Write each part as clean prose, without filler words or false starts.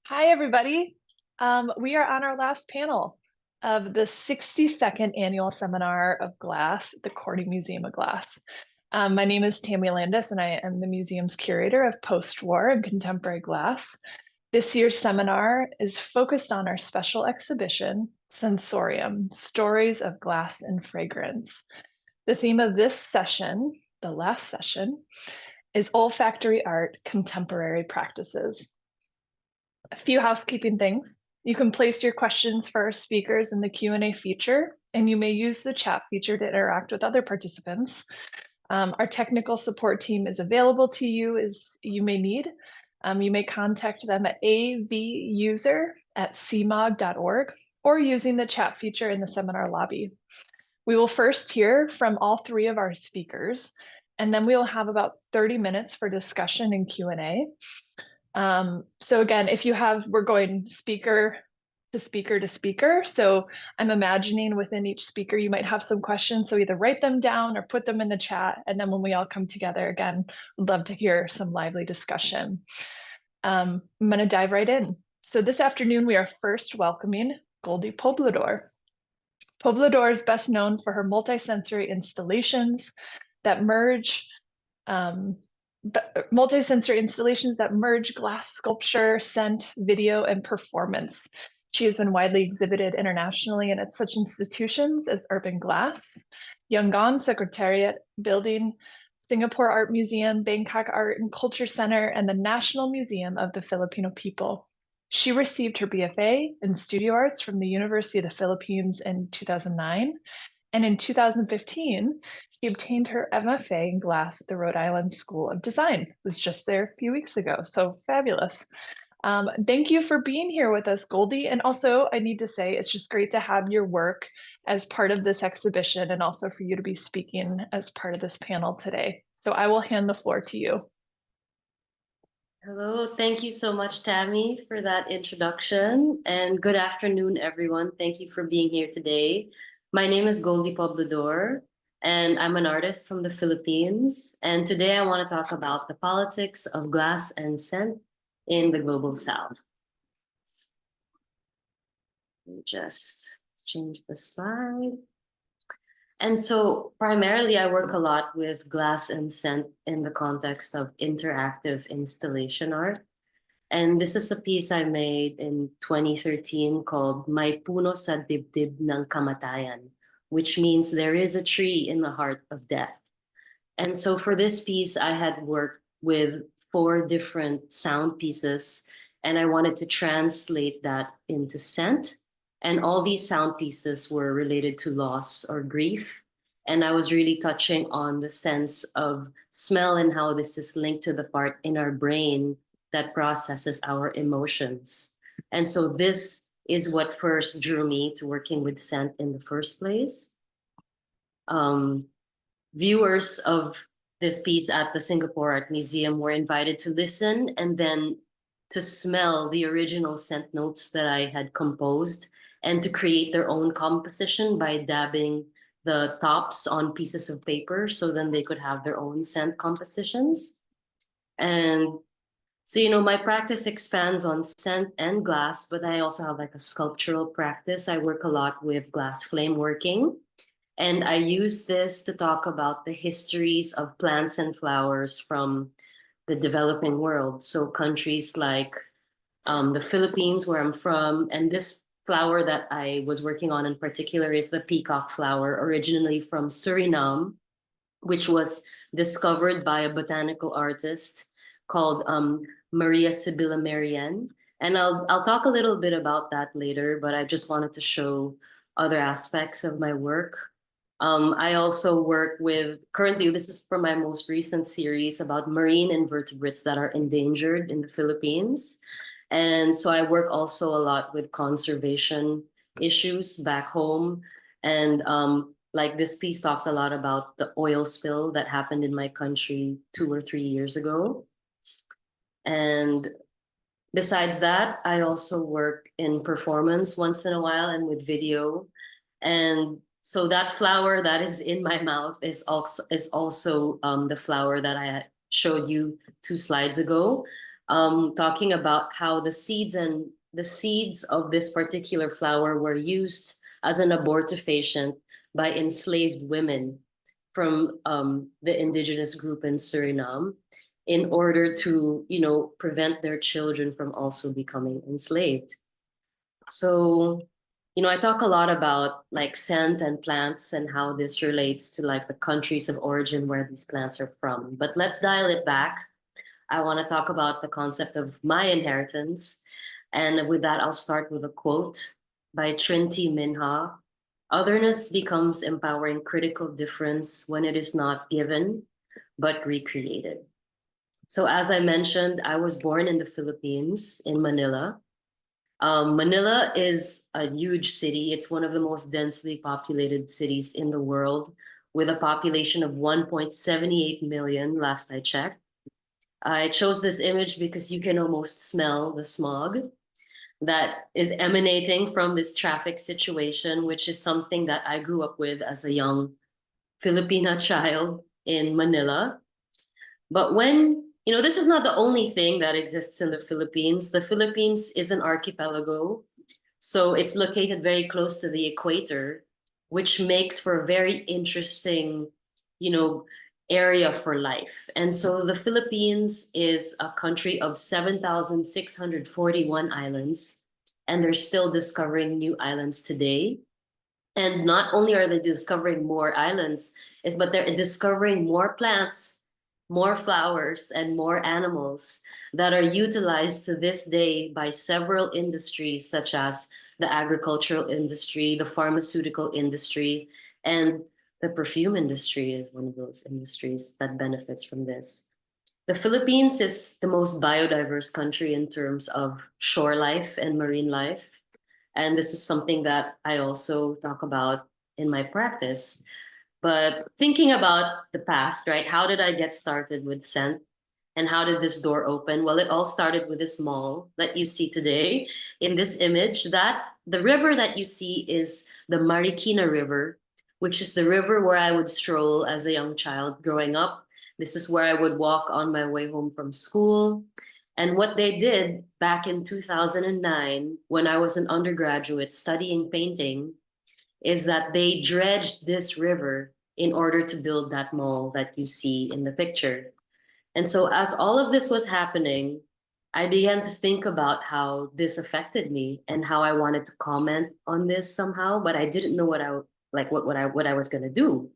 Hi, everybody. We are on our last panel of the 62nd annual seminar of glass at the Corning Museum of Glass. My name is Tammy Landis, and I am the museum's curator of post-war and contemporary glass. This year's seminar is focused on our special exhibition, Sensorium, Stories of Glass and Fragrance. The theme of this session, the last session, is olfactory art, contemporary practices. A few housekeeping things. You can place your questions for our speakers in the Q&A feature, and you may use the chat feature to interact with other participants. Our technical support team is available to you as you may need. You may contact them at avuser@cmog.org or using the chat feature in the seminar lobby. We will first hear from all three of our speakers, and then we will have about 30 minutes for discussion and Q&A. So again, we're going speaker to speaker to speaker. So I'm imagining within each speaker, you might have some questions. So either write them down or put them in the chat. And then when we all come together again, we'd love to hear some lively discussion. I'm going to dive right in. So this afternoon, we are first welcoming Goldie Poblador. Poblador is best known for her multisensory installations that merge multisensory installations that merge glass sculpture, scent, video, and performance. She has been widely exhibited internationally and at such institutions as Urban Glass, Yangon Secretariat Building, Singapore Art Museum, Bangkok Art and Culture Center, and the National Museum of the Filipino People. She received her BFA in Studio Arts from the University of the Philippines in 2009, and in 2015, she obtained her MFA in glass at the Rhode Island School of Design. It was just there a few weeks ago, so fabulous. Thank you for being here with us, Goldie. And also, I need to say, it's just great to have your work as part of this exhibition and also for you to be speaking as part of this panel today. So I will hand the floor to you. Hello, thank you so much, Tammy, for that introduction. And good afternoon, everyone. Thank you for being here today. My name is Goldie Poblador, and I'm an artist from the Philippines. And today I want to talk about the politics of glass and scent in the global south. Let me just change the slide. And so primarily I work a lot with glass and scent in the context of interactive installation art. And this is a piece I made in 2013 called May Puno sa Dibdib ng Kamatayan, which means there is a tree in the heart of death. And so for this piece, I had worked with 4 different sound pieces, and I wanted to translate that into scent. And all these sound pieces were related to loss or grief. And I was really touching on the sense of smell and how this is linked to the part in our brain that processes our emotions. And so this is what first drew me to working with scent in the first place. Viewers of this piece at the Singapore Art Museum were invited to listen and then to smell the original scent notes that I had composed and to create their own composition by dabbing the tops on pieces of paper so then they could have their own scent compositions. And so, my practice expands on scent and glass, but I also have like a sculptural practice. I work a lot with glass flame working. And I use this to talk about the histories of plants and flowers from the developing world. So countries like the Philippines, where I'm from, and this flower that I was working on in particular is the peacock flower, originally from Suriname, which was discovered by a botanical artist called Maria Sibylla Marian. And I'll talk a little bit about that later, but I just wanted to show other aspects of my work. I also work with, currently, this is from my most recent series about marine invertebrates that are endangered in the Philippines. And so I work also a lot with conservation issues back home. And like this piece talked a lot about the oil spill that happened in my country 2 or 3 years ago. And besides that, I also work in performance once in a while and with video. And so that flower that is in my mouth is also the flower that I showed you 2 slides ago. talking about how the seeds of this particular flower were used as an abortifacient by enslaved women from the indigenous group in Suriname in order to, prevent their children from also becoming enslaved. So, I talk a lot about like scent and plants and how this relates to like the countries of origin where these plants are from. But let's dial it back. I want to talk about the concept of my inheritance. And with that, I'll start with a quote by Trinity Minha. Otherness becomes empowering critical difference when it is not given, but recreated. So as I mentioned, I was born in the Philippines, in Manila. Manila is a huge city. It's one of the most densely populated cities in the world, with a population of 1.78 million, last I checked. I chose this image because you can almost smell the smog that is emanating from this traffic situation, which is something that I grew up with as a young Filipina child in Manila. But this is not the only thing that exists in the Philippines. The Philippines is an archipelago, so it's located very close to the equator, which makes for a very interesting, you know, area for life. And so the Philippines is a country of 7,641 islands, and they're still discovering new islands today. And not only are they discovering more islands, but they're discovering more plants, more flowers, and more animals that are utilized to this day by several industries, such as the agricultural industry, the pharmaceutical industry, and the perfume industry is one of those industries that benefits from this. The Philippines is the most biodiverse country in terms of shore life and marine life. And this is something that I also talk about in my practice. But thinking about the past, right? How did I get started with scent? And how did this door open? Well, it all started with this mall that you see today in this image. That the river that you see is the Marikina River, which is the river where I would stroll as a young child growing up. This is where I would walk on my way home from school. And what they did back in 2009, when I was an undergraduate studying painting, is that they dredged this river in order to build that mall that you see in the picture. And so as all of this was happening, I began to think about how this affected me and how I wanted to comment on this somehow, but I didn't know what I was going to do.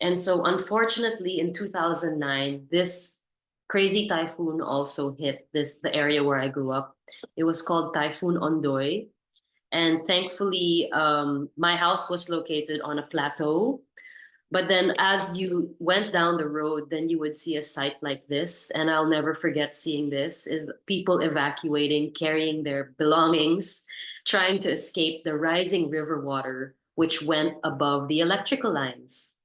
And so unfortunately in 2009, this crazy typhoon also hit the area where I grew up. It was called Typhoon Ondoy. And thankfully, my house was located on a plateau. But then as you went down the road, then you would see a sight like this. And I'll never forget seeing this, is people evacuating, carrying their belongings, trying to escape the rising river water, which went above the electrical lines.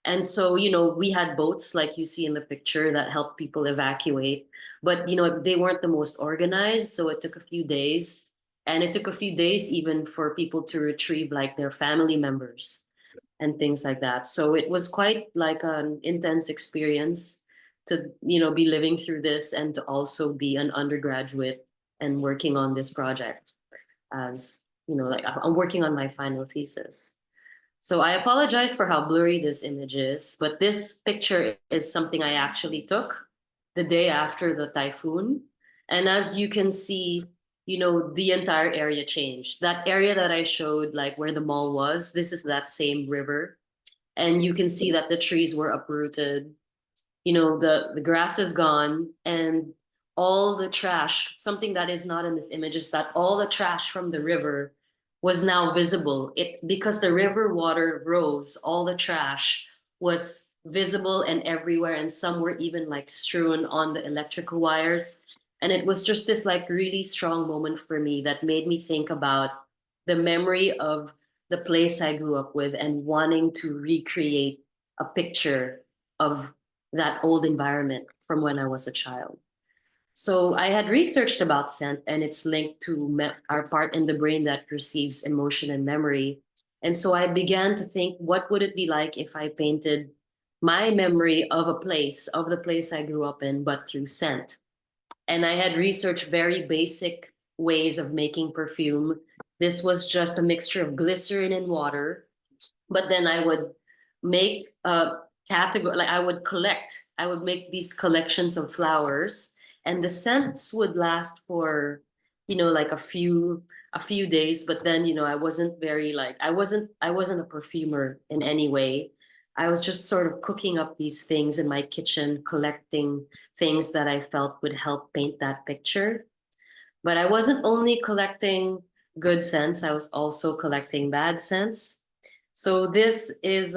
And so, we had boats like you see in the picture that helped people evacuate, but, they weren't the most organized. So it took a few days, and it took a few days even for people to retrieve like their family members and things like that. So it was quite like an intense experience to, be living through this and to also be an undergraduate and working on this project as, like I'm working on my final thesis. So I apologize for how blurry this image is, but this picture is something I actually took the day after the typhoon. And as you can see, the entire area changed. That area that I showed, like where the mall was, this is that same river. And you can see that the trees were uprooted. The grass is gone, and all the trash, something that is not in this image, is that all the trash from the river was now visible. Because the river water rose, all the trash was visible and everywhere, and some were even like strewn on the electrical wires. And it was just this like really strong moment for me that made me think about the memory of the place I grew up with and wanting to recreate a picture of that old environment from when I was a child. So I had researched about scent and it's linked to our part in the brain that receives emotion and memory. And so I began to think, what would it be like if I painted my memory of the place I grew up in, but through scent? And I had researched very basic ways of making perfume. This was just a mixture of glycerin and water. But then I would make a category, like I would make these collections of flowers, and the scents would last for, like a few days. But then, I wasn't very like, I wasn't a perfumer in any way. I was just sort of cooking up these things in my kitchen, collecting things that I felt would help paint that picture. But I wasn't only collecting good scents, I was also collecting bad scents. So this is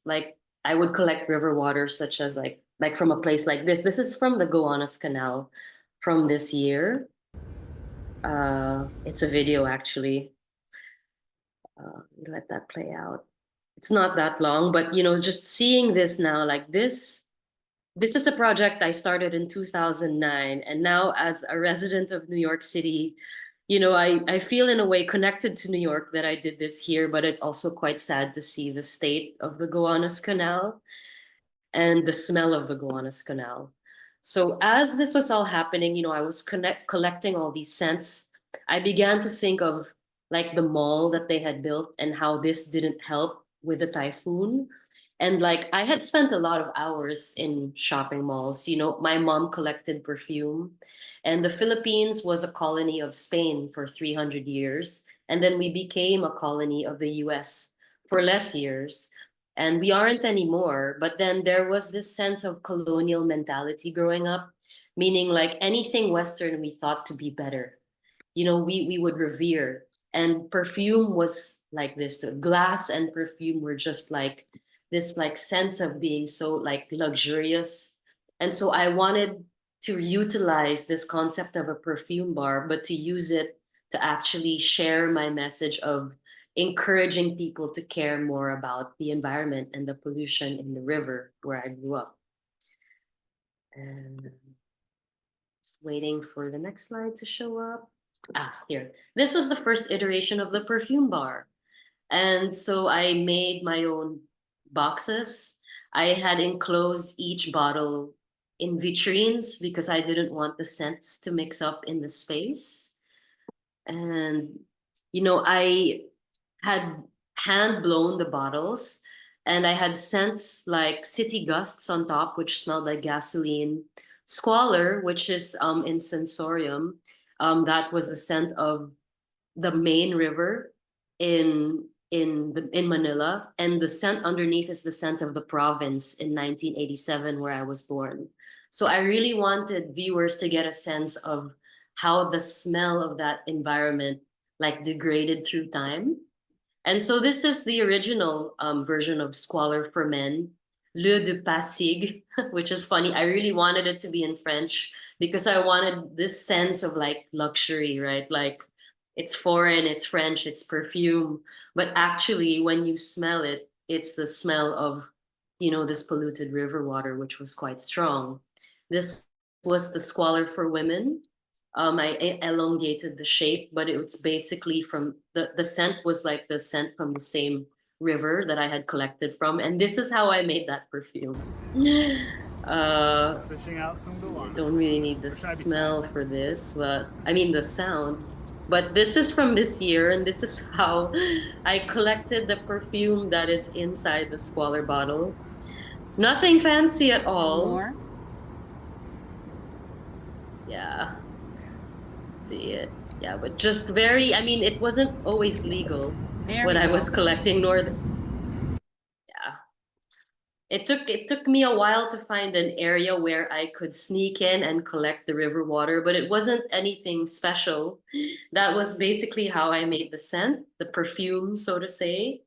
like I would collect river water such as like from a place like this. This is from the Gowanus Canal from this year. It's a video actually. Let that play out. It's not that long, but just seeing this now, like this is a project I started in 2009, and now as a resident of New York City, I feel in a way connected to New York that I did this here, but it's also quite sad to see the state of the Gowanus Canal and the smell of the Gowanus Canal. So as this was all happening, I was collecting all these scents. I began to think of like the mall that they had built and how this didn't help with the typhoon. And like I had spent a lot of hours in shopping malls. My mom collected perfume, and the Philippines was a colony of Spain for 300 years. And then we became a colony of the US for less years, and we aren't anymore. But then there was this sense of colonial mentality growing up, meaning like anything Western we thought to be better. We would revere. And perfume was like this. The glass and perfume were just like this like sense of being so like luxurious. And so I wanted to utilize this concept of a perfume bar, but to use it to actually share my message of encouraging people to care more about the environment and the pollution in the river where I grew up. And just waiting for the next slide to show up. Here. This was the first iteration of the perfume bar. And so I made my own boxes. I had enclosed each bottle in vitrines because I didn't want the scents to mix up in the space. And, I had hand blown the bottles, and I had scents like city gusts on top, which smelled like gasoline. Squalor, which is in sensorium, that was the scent of the main river in Manila, and the scent underneath is the scent of the province in 1987 where I was born. So I really wanted viewers to get a sense of how the smell of that environment like degraded through time. And so this is the original version of Squalor for Men, Le de Pasig, which is funny. I really wanted it to be in French because I wanted this sense of like luxury, right? Like it's foreign, it's French, it's perfume. But actually, when you smell it, it's the smell of, this polluted river water, which was quite strong. This was the Squalor for Women. I elongated the shape, but it's basically from the scent was like the scent from the same river that I had collected from, and this is how I made that perfume. Fishing out some Don't really need the smell for this, but I mean the sound. But this is from this year, and this is how I collected the perfume that is inside the Squalor bottle. Nothing fancy at all. More. Yeah. See it. Yeah, but just very, I mean, it wasn't always legal when I was collecting, yeah. It took me a while to find an area where I could sneak in and collect the river water, but it wasn't anything special. That was basically how I made the scent, the perfume, so to say,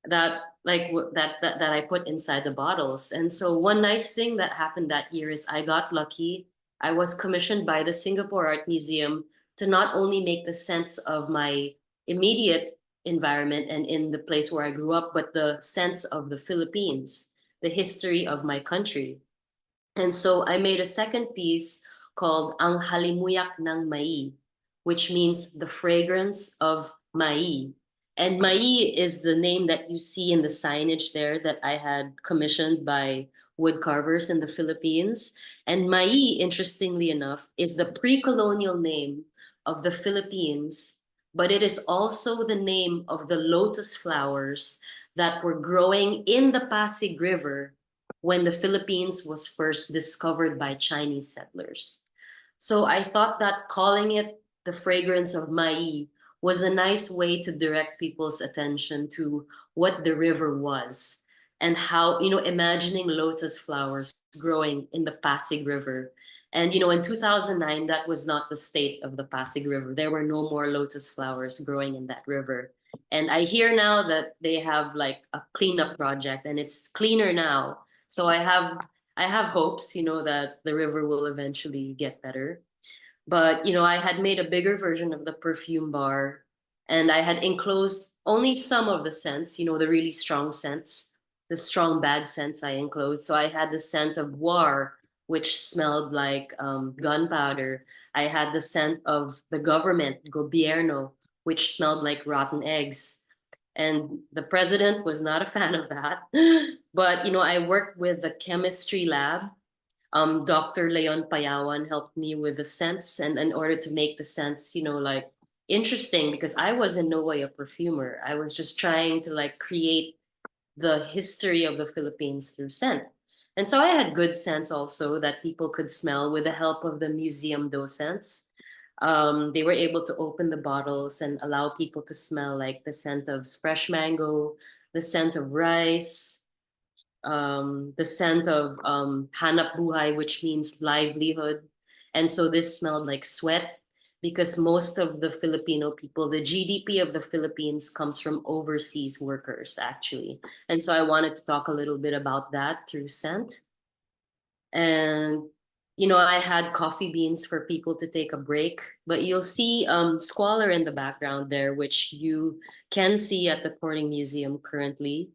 that like that I put inside the bottles. And so one nice thing that happened that year is I got lucky. I was commissioned by the Singapore Art Museum to not only make the sense of my immediate environment and in the place where I grew up, but the sense of the Philippines, the history of my country. And so I made a second piece called Ang Halimuyak ng Mai, which means the fragrance of Mai. And Mai is the name that you see in the signage there that I had commissioned by wood carvers in the Philippines. And Mai, interestingly enough, is the pre-colonial name of the Philippines, but it is also the name of the lotus flowers that were growing in the Pasig River when the Philippines was first discovered by Chinese settlers. So I thought that calling it the fragrance of Mai was a nice way to direct people's attention to what the river was and how, imagining lotus flowers growing in the Pasig River. And, in 2009, that was not the state of the Pasig River. There were no more lotus flowers growing in that river. And I hear now that they have like a cleanup project and it's cleaner now. So I have hopes, that the river will eventually get better. But, I had made a bigger version of the perfume bar and I had enclosed only some of the scents, the really strong scents, the strong bad scents I enclosed. So I had the scent of war, which smelled like gunpowder. I had the scent of the government, gobierno, which smelled like rotten eggs. And the president was not a fan of that. But, I worked with the chemistry lab. Dr. Leon Payawan helped me with the scents and in order to make the scents, like interesting because I was in no way a perfumer. I was just trying to like create the history of the Philippines through scent. And so I had good scents also that people could smell with the help of the museum docents. They were able to open the bottles and allow people to smell like the scent of fresh mango, the scent of rice, the scent of hanap buhay, which means livelihood. And so this smelled like sweat because most of the Filipino people, the GDP of the Philippines comes from overseas workers, actually. And so I wanted to talk a little bit about that through scent. And, I had coffee beans for people to take a break, but you'll see squalor in the background there, which you can see at the Corning Museum currently.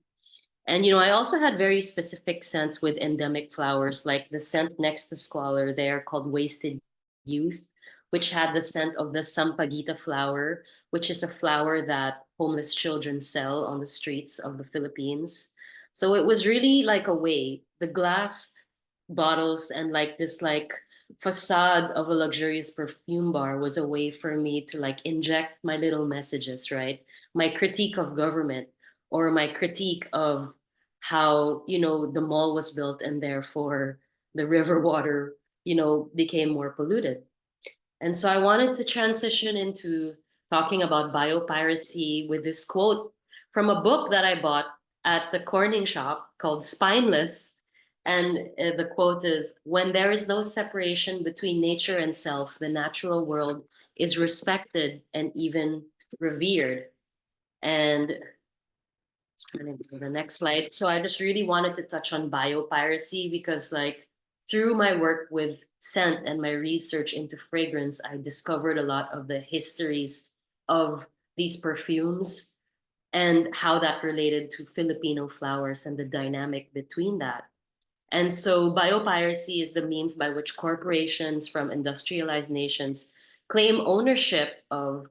And I also had very specific scents with endemic flowers, like the scent next to squalor there called wasted youth, which had the scent of the sampaguita flower, which is a flower that homeless children sell on the streets of the Philippines. So it was really like a way, the glass bottles and like this like facade of a luxurious perfume bar was a way for me to like inject my little messages, right? My critique of government or my critique of how the mall was built and therefore the river water became more polluted. And so I wanted to transition into talking about biopiracy with this quote from a book that I bought at the Corning shop called Spineless. And the quote is, when there is no separation between nature and self, the natural world is respected and even revered. And turning to the next slide. So I just really wanted to touch on biopiracy because like through my work with scent and my research into fragrance, I discovered a lot of the histories of these perfumes and how that related to Filipino flowers and the dynamic between that. And so biopiracy is the means by which corporations from industrialized nations claim ownership of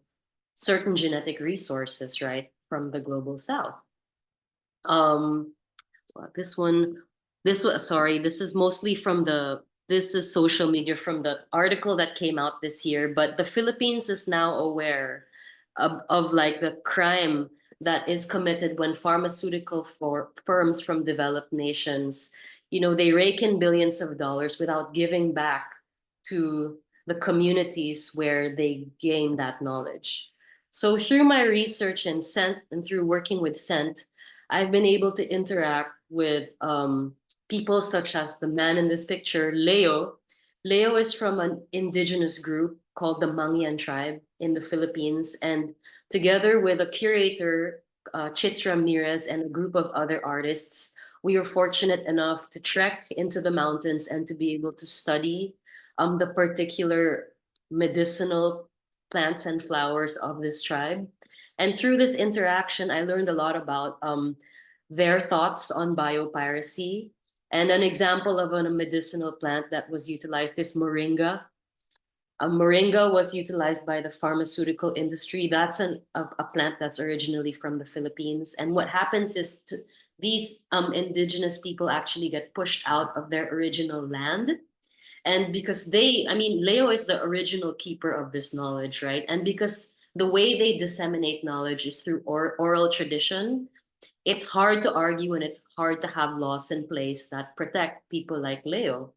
certain genetic resources, right, from the global south. Um, this one, this was sorry, this is mostly from this is social media from the article that came out this year, but the Philippines is now aware of like the crime that is committed when pharmaceutical firms from developed nations, they rake in billions of dollars without giving back to the communities where they gain that knowledge. So through my research in scent and through working with scent, I've been able to interact with people such as the man in this picture, Leo. Leo is from an indigenous group called the Mangyan tribe in the Philippines. And together with a curator, Chits Ramirez, and a group of other artists, we were fortunate enough to trek into the mountains and to be able to study the particular medicinal plants and flowers of this tribe. And through this interaction, I learned a lot about their thoughts on biopiracy. And an example of a medicinal plant that was utilized is moringa. Moringa was utilized by the pharmaceutical industry. That's a plant that's originally from the Philippines. And what happens is these indigenous people actually get pushed out of their original land. And because Leo is the original keeper of this knowledge, right? And because the way they disseminate knowledge is through oral tradition, it's hard to argue and it's hard to have laws in place that protect people like Leo.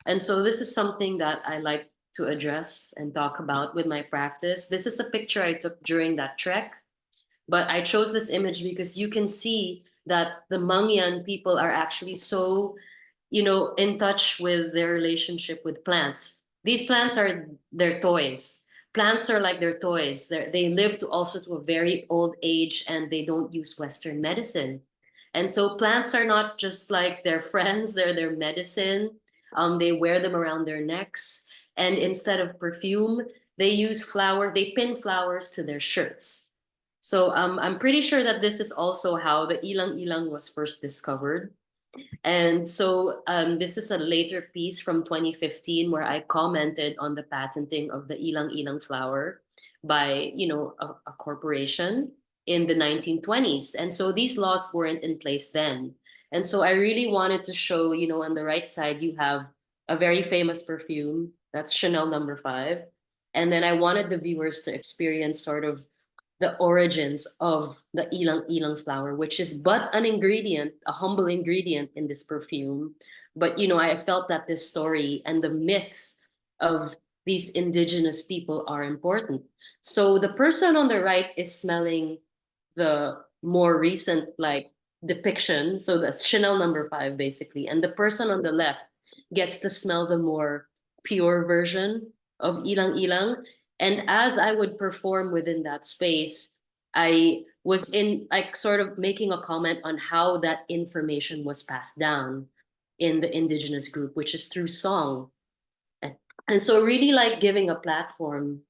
And so this is something that I like to address and talk about with my practice. This is a picture I took during that trek, but I chose this image because you can see that the Mangyan people are actually so, in touch with their relationship with plants. These plants are their toys. Plants are like their toys. They live to a very old age, and they don't use Western medicine. And so plants are not just like their friends, they're their medicine. They wear them around their necks. And instead of perfume, they use flowers, they pin flowers to their shirts. So I'm pretty sure that this is also how the ilang ilang was first discovered. And so this is a later piece from 2015 where I commented on the patenting of the ilang ilang flower by, a corporation in the 1920s. And so these laws weren't in place then. And so I really wanted to show, on the right side, you have a very famous perfume. That's Chanel No. 5. And then I wanted the viewers to experience sort of the origins of the ilang ilang flower, which is but an ingredient, a humble ingredient in this perfume. But I felt that this story and the myths of these indigenous people are important. So the person on the right is smelling the more recent depiction. So that's Chanel No. 5 basically. And the person on the left gets to smell the more pure version of ilang ilang. And as I would perform within that space, I was in like sort of making a comment on how that information was passed down in the indigenous group, which is through song. And so really like giving a platform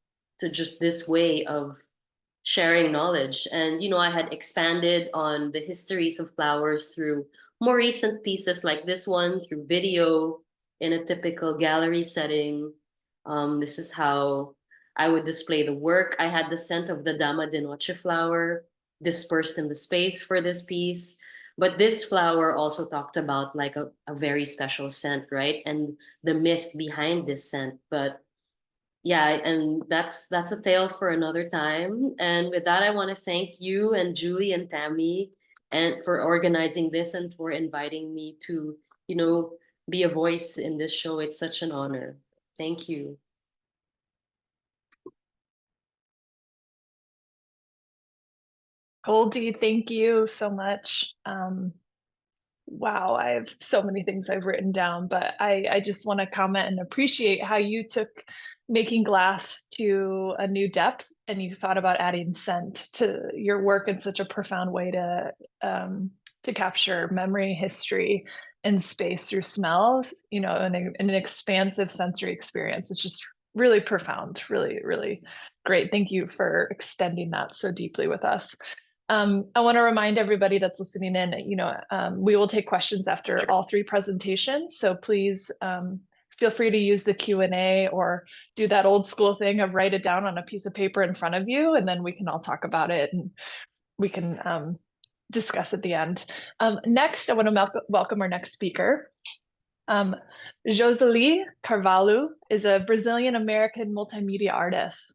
to just this way of sharing knowledge. And I had expanded on the histories of flowers through more recent pieces like this one, through video in a typical gallery setting. This is how I would display the work. I had the scent of the Dama de Noche flower dispersed in the space for this piece. But this flower also talked about like a very special scent, right? And the myth behind this scent. But yeah, and that's a tale for another time. And with that, I want to thank you and Julie and Tammy and for organizing this and for inviting me to, be a voice in this show. It's such an honor. Thank you. Goldie, thank you so much. Wow, I have so many things I've written down, but I just want to comment and appreciate how you took making glass to a new depth and you thought about adding scent to your work in such a profound way to capture memory, history, and space through smells, in an expansive sensory experience. It's just really profound, really, really great. Thank you for extending that so deeply with us. I want to remind everybody that's listening in, we will take questions after all three presentations. So please feel free to use the Q&A or do that old school thing of write it down on a piece of paper in front of you, and then we can all talk about it and we can discuss at the end. Next, I want to welcome our next speaker. Joselie Carvalho is a Brazilian-American multimedia artist.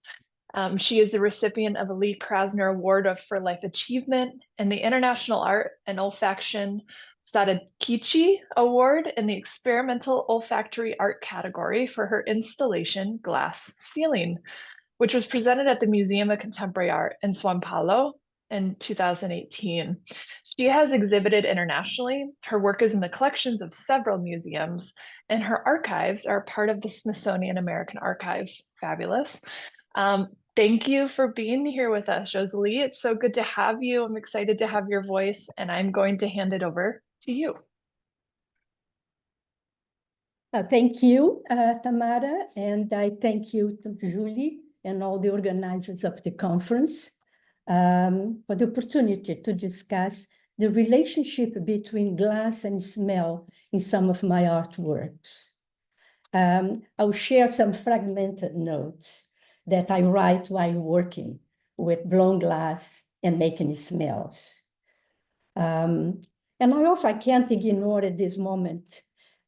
She is the recipient of a Lee Krasner Award for Life Achievement and the International Art and Olfaction Sadakichi Award in the Experimental Olfactory Art category for her installation Glass Ceiling, which was presented at the Museum of Contemporary Art in São Paulo in 2018. She has exhibited internationally. Her work is in the collections of several museums, and her archives are part of the Smithsonian American Archives. Fabulous. Thank you for being here with us, Joselie. It's so good to have you. I'm excited to have your voice, and I'm going to hand it over to you. Thank you, Tamara, and I thank you to Julie and all the organizers of the conference for the opportunity to discuss the relationship between glass and smell in some of my artworks. I'll share some fragmented notes that I write while working with blown glass and making smells. And I can't ignore at this moment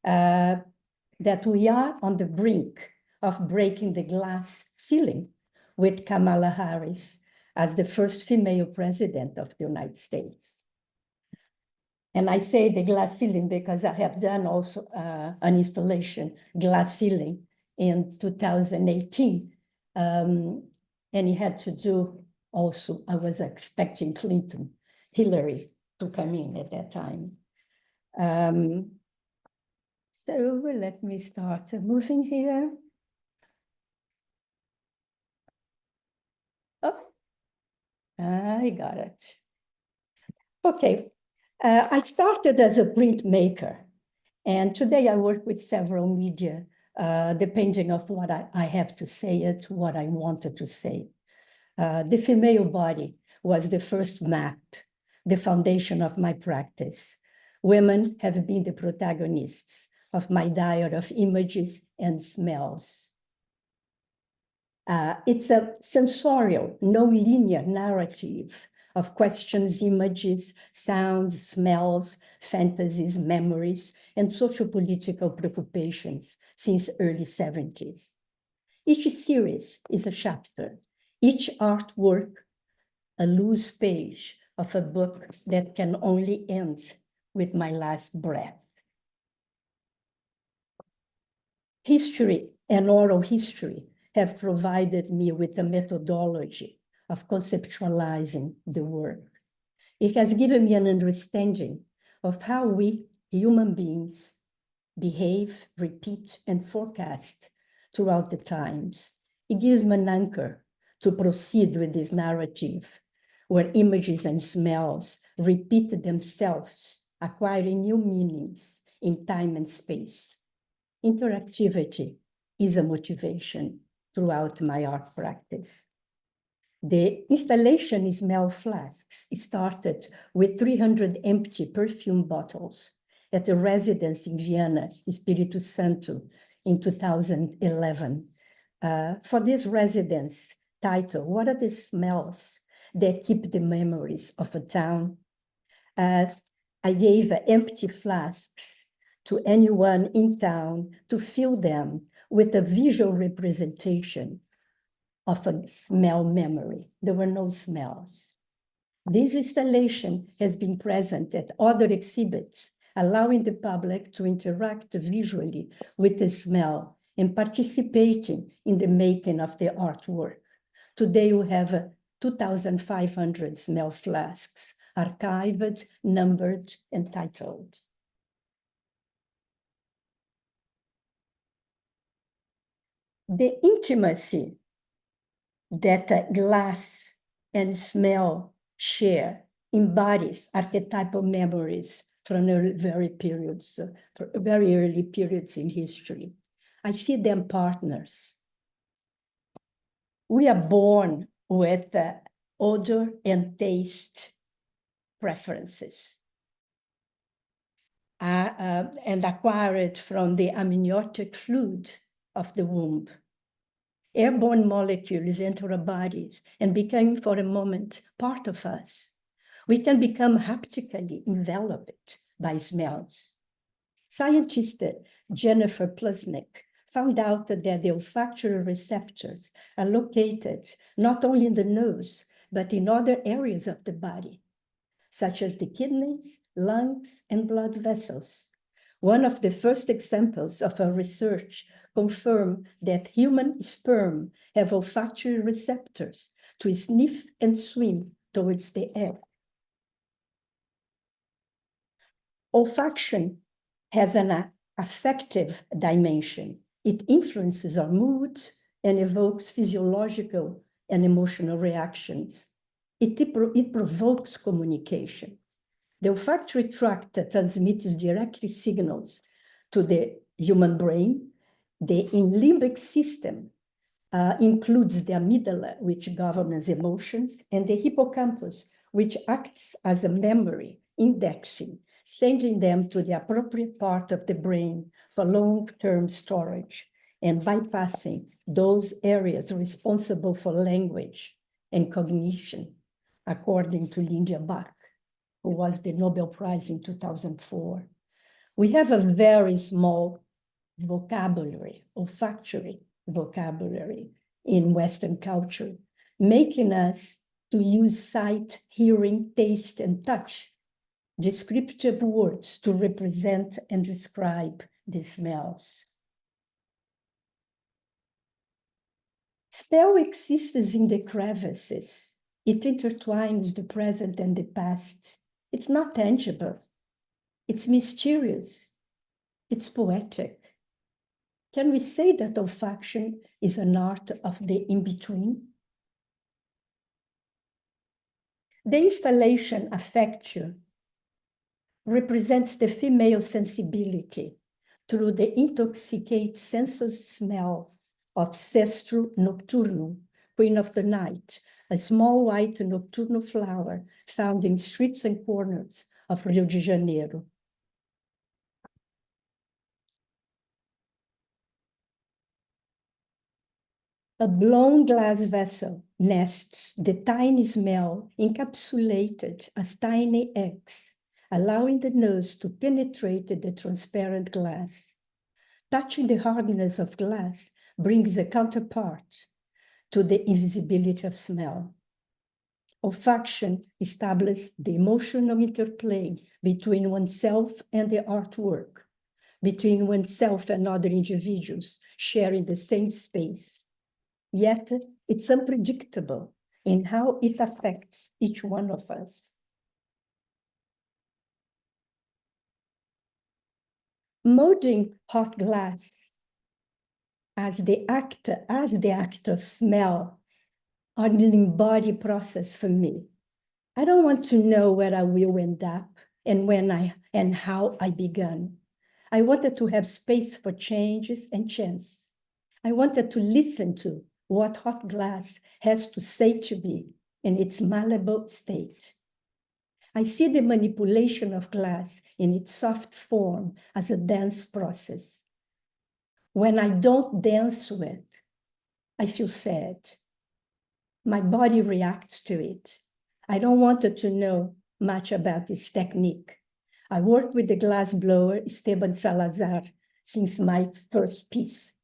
that we are on the brink of breaking the glass ceiling with Kamala Harris as the first female president of the United States. And I say the glass ceiling because I have done also an installation, glass ceiling, in 2018. And it had to do also, I was expecting Hillary to come in at that time. So let me start moving here. Oh, I got it. Okay, I started as a printmaker, and today I work with several media, depending on what I have to say and what I wanted to say. The female body was the first map, the foundation of my practice. Women have been the protagonists of my diet of images and smells. It's a sensorial, non-linear narrative of questions, images, sounds, smells, fantasies, memories, and socio-political preoccupations since early 70s. Each series is a chapter, each artwork a loose page of a book that can only end with my last breath. History and oral history have provided me with a methodology of conceptualizing the work. It has given me an understanding of how we, human beings, behave, repeat, and forecast throughout the times. It gives me an anchor to proceed with this narrative, where images and smells repeat themselves, acquiring new meanings in time and space. Interactivity is a motivation throughout my art practice. The installation is Smell Flasks. It started with 300 empty perfume bottles at a residence in Vienna, Espírito Santo, in 2011. For this residence title, what are the smells that keep the memories of a town? I gave empty flasks to anyone in town to fill them with a visual representation of a smell memory. There were no smells. This installation has been present at other exhibits, allowing the public to interact visually with the smell and participating in the making of the artwork. Today we have 2,500 smell flasks, archived, numbered, and titled. The intimacy that glass and smell share embodies archetypal memories from very early periods in history. I see them partners. We are born with odor and taste preferences and acquire it from the amniotic fluid of the womb. Airborne molecules enter our bodies and become, for a moment, part of us. We can become haptically enveloped by smells. Scientist Jennifer Plusnick found out that the olfactory receptors are located not only in the nose, but in other areas of the body, such as the kidneys, lungs, and blood vessels. One of the first examples of her research confirmed that human sperm have olfactory receptors to sniff and swim towards the air. Olfaction has an affective dimension. It influences our mood and evokes physiological and emotional reactions. It provokes communication. The olfactory tract transmits directly signals to the human brain. The limbic system includes the amygdala, which governs emotions, and the hippocampus, which acts as a memory indexing, sending them to the appropriate part of the brain for long-term storage and bypassing those areas responsible for language and cognition, according to Linda Bach. who was the Nobel Prize in 2004. We have a very small vocabulary, olfactory vocabulary in Western culture, making us to use sight, hearing, taste, and touch, descriptive words to represent and describe the smells. Smell exists in the crevices. It intertwines the present and the past. It's not tangible. It's mysterious. It's poetic. Can we say that olfaction is an art of the in-between? The installation Affectio represents the female sensibility through the intoxicate sensuous smell of Cestro nocturnum, queen of the night, a small white nocturnal flower found in streets and corners of Rio de Janeiro. A blown glass vessel nests the tiny smell encapsulated as tiny eggs, allowing the nose to penetrate the transparent glass. Touching the hardness of glass brings a counterpart to the invisibility of smell. Olfaction establishes the emotional interplay between oneself and the artwork, between oneself and other individuals sharing the same space. Yet it's unpredictable in how it affects each one of us. Molding hot glass as the act of smell are an embodied process for me. I don't want to know where I will end up and when and how I began. I wanted to have space for changes and chance. I wanted to listen to what hot glass has to say to me in its malleable state. I see the manipulation of glass in its soft form as a dance process. When I don't dance with, I feel sad. My body reacts to it. I don't want to know much about this technique. I work with the glass blower Esteban Salazar since my first piece.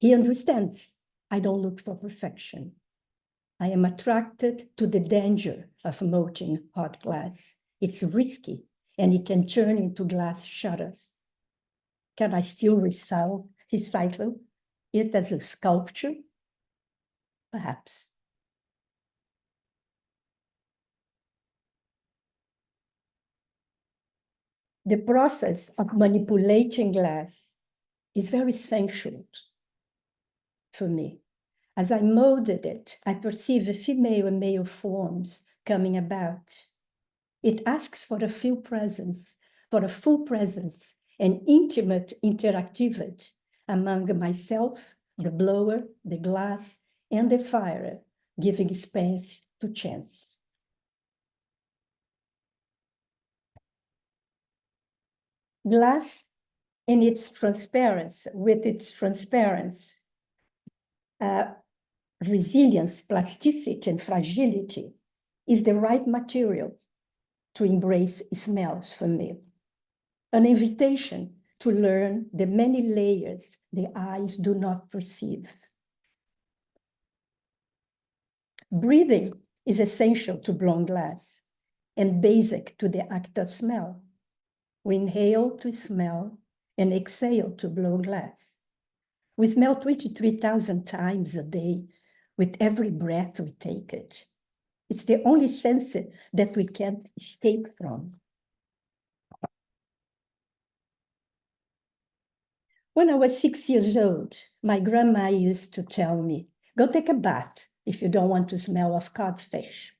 He understands I don't look for perfection. I am attracted to the danger of molding hot glass. It's risky and it can turn into glass shutters. Can I still recycle it as a sculpture? Perhaps. The process of manipulating glass is very sensual for me. As I molded it, I perceive female and male forms coming about. It asks for a full presence and intimate interactivity among myself, the blower, the glass, and the fire, giving space to chance. Glass in its transparency, with its transparency, resilience, plasticity, and fragility is the right material to embrace smells for me. An invitation to learn the many layers the eyes do not perceive. Breathing is essential to blown glass and basic to the act of smell. We inhale to smell and exhale to blow glass. We smell 23,000 times a day with every breath we take it. It's the only sense that we can't escape from. When I was 6 years old, my grandma used to tell me, go take a bath if you don't want to smell of codfish.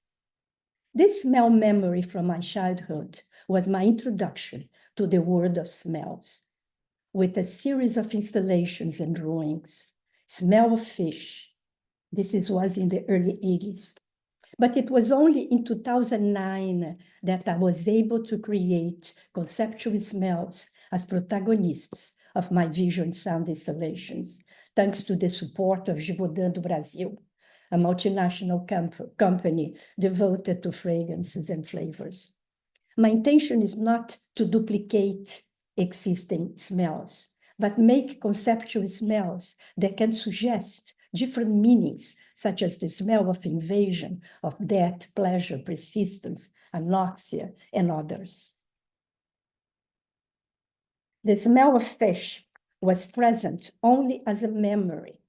This smell memory from my childhood was my introduction to the world of smells, with a series of installations and drawings. Smell of fish. This was in the early 80s. But it was only in 2009 that I was able to create conceptual smells as protagonists of my visual sound installations, thanks to the support of Givaudan do Brasil, a multinational company devoted to fragrances and flavors. My intention is not to duplicate existing smells, but make conceptual smells that can suggest different meanings, such as the smell of invasion, of death, pleasure, persistence, anoxia, and others. The smell of fish was present only as a memory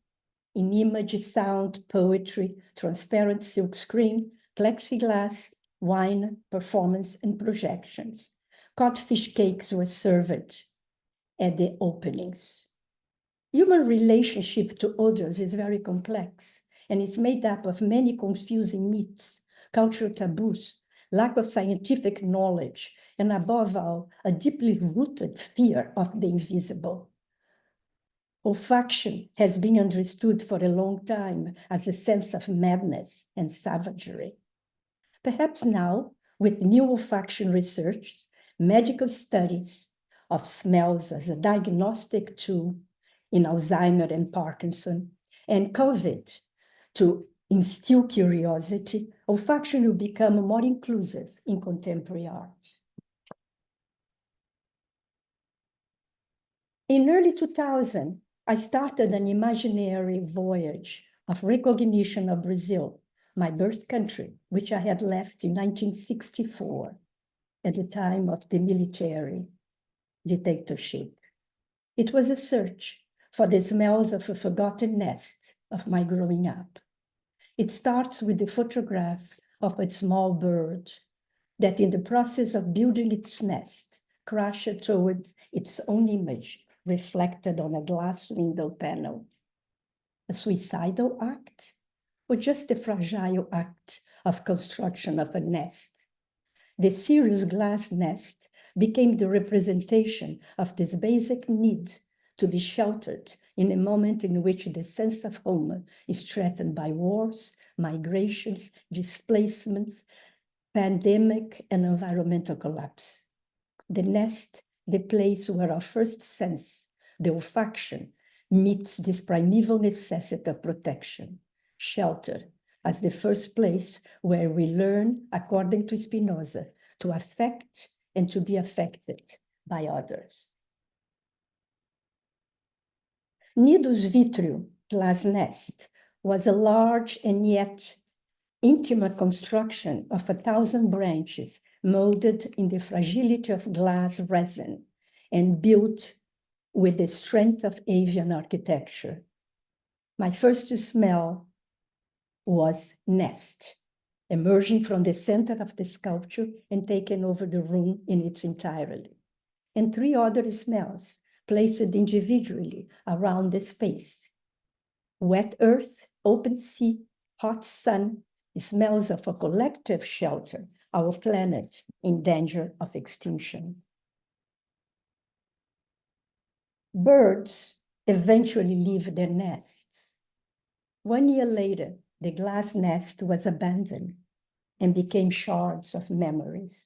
in image, sound, poetry, transparent silk screen, plexiglass, wine, performance, and projections. Codfish cakes were served at the openings. Human relationship to others is very complex, and it's made up of many confusing myths, cultural taboos, lack of scientific knowledge, and above all, a deeply rooted fear of the invisible. Olfaction has been understood for a long time as a sense of madness and savagery. Perhaps now, with new olfaction research, medical studies of smells as a diagnostic tool in Alzheimer's and Parkinson, and COVID to instill curiosity, olfaction will become more inclusive in contemporary art. In early 2000, I started an imaginary voyage of recognition of Brazil, my birth country, which I had left in 1964 at the time of the military dictatorship. It was a search for the smells of a forgotten nest of my growing up. It starts with the photograph of a small bird that, in the process of building its nest, crashed towards its own image reflected on a glass window panel. A suicidal act, or just a fragile act of construction of a nest? The serious glass nest became the representation of this basic need to be sheltered in a moment in which the sense of home is threatened by wars, migrations, displacements, pandemic, and environmental collapse. The nest, the place where our first sense, the olfaction, meets this primeval necessity of protection, shelter, as the first place where we learn, according to Spinoza, to affect and to be affected by others. Nidus Vitreu, glass nest, was a large and yet intimate construction of 1,000 branches molded in the fragility of glass resin and built with the strength of avian architecture. My first smell was nest, emerging from the center of the sculpture and taking over the room in its entirety. And 3 other smells placed individually around the space. Wet earth, open sea, hot sun, smells of a collective shelter, our planet in danger of extinction. Birds eventually leave their nests. 1 year later, the glass nest was abandoned and became shards of memories.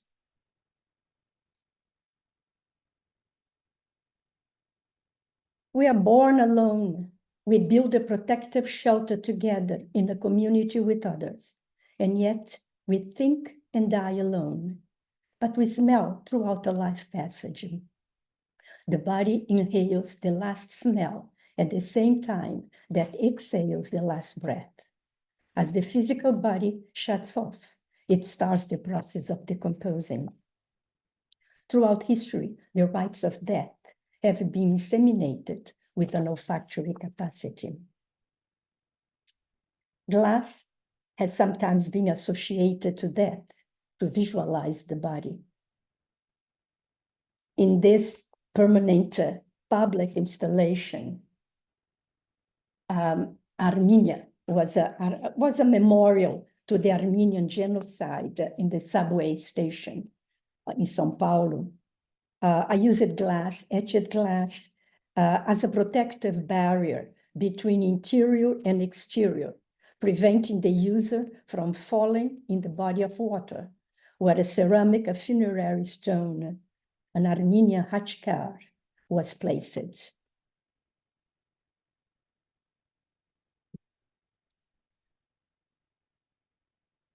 We are born alone. We build a protective shelter together in a community with others, and yet we think and die alone, but we smell throughout the life passage. The body inhales the last smell at the same time that exhales the last breath. As the physical body shuts off, it starts the process of decomposing. Throughout history, the rites of death have been inseminated with an olfactory capacity. Glass has sometimes been associated to death, to visualize the body. In this permanent public installation, Armenia was a memorial to the Armenian genocide in the subway station in São Paulo. I used glass, etched glass, as a protective barrier between interior and exterior, preventing the user from falling in the body of water, where a ceramic, a funerary stone, an Armenian hachkar, was placed.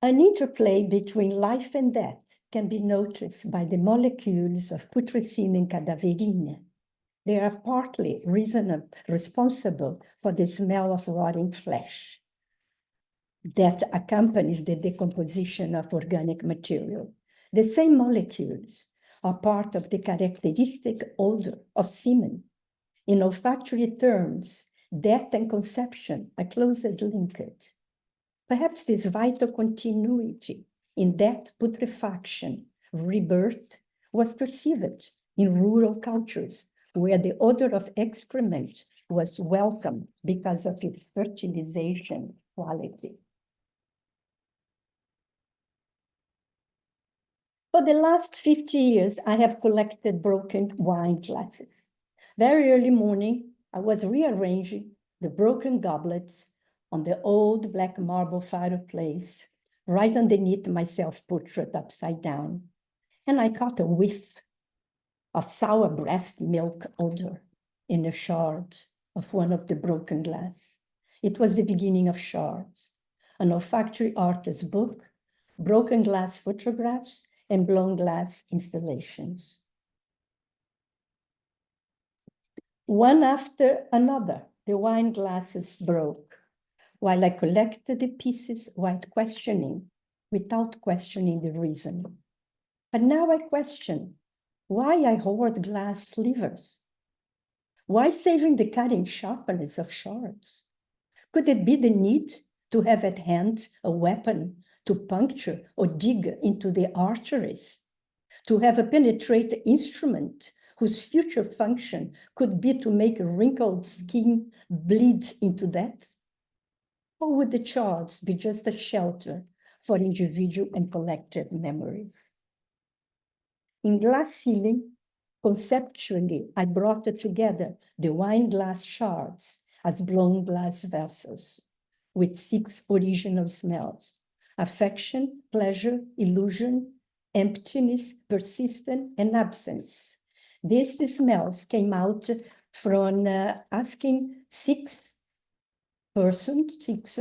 An interplay between life and death can be noticed by the molecules of putrescine and cadaverine. They are partly responsible for the smell of rotting flesh that accompanies the decomposition of organic material. The same molecules are part of the characteristic odor of semen. In olfactory terms, death and conception are closely linked. Perhaps this vital continuity in death, putrefaction, rebirth was perceived in rural cultures where the odor of excrement was welcome because of its fertilization quality. For the last 50 years, I have collected broken wine glasses. Very early morning, I was rearranging the broken goblets on the old black marble fireplace, right underneath my self-portrait upside down, and I caught a whiff of sour breast milk odor in a shard of one of the broken glass. It was the beginning of shards, an olfactory artist's book, broken glass photographs, and blown glass installations. One after another, the wine glasses broke, while I collected the pieces without questioning the reason. But now I question why I hoard glass slivers. Why saving the cutting sharpness of shards? Could it be the need to have at hand a weapon to puncture or dig into the arteries, to have a penetrate instrument whose future function could be to make wrinkled skin bleed into death? Or would the shards be just a shelter for individual and collective memories? In glass ceiling, conceptually, I brought together the wine glass shards as blown glass vessels with 6 original smells: affection, pleasure, illusion, emptiness, persistence, and absence. These smells came out from asking 6 persons, 6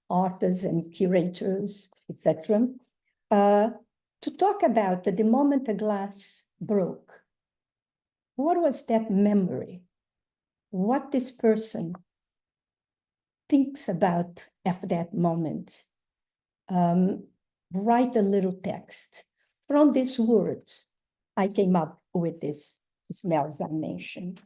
artists and curators, etc., to talk about the moment a glass broke. What was that memory? What this person thinks about at that moment? Write a little text. From these words, I came up with these smells I mentioned.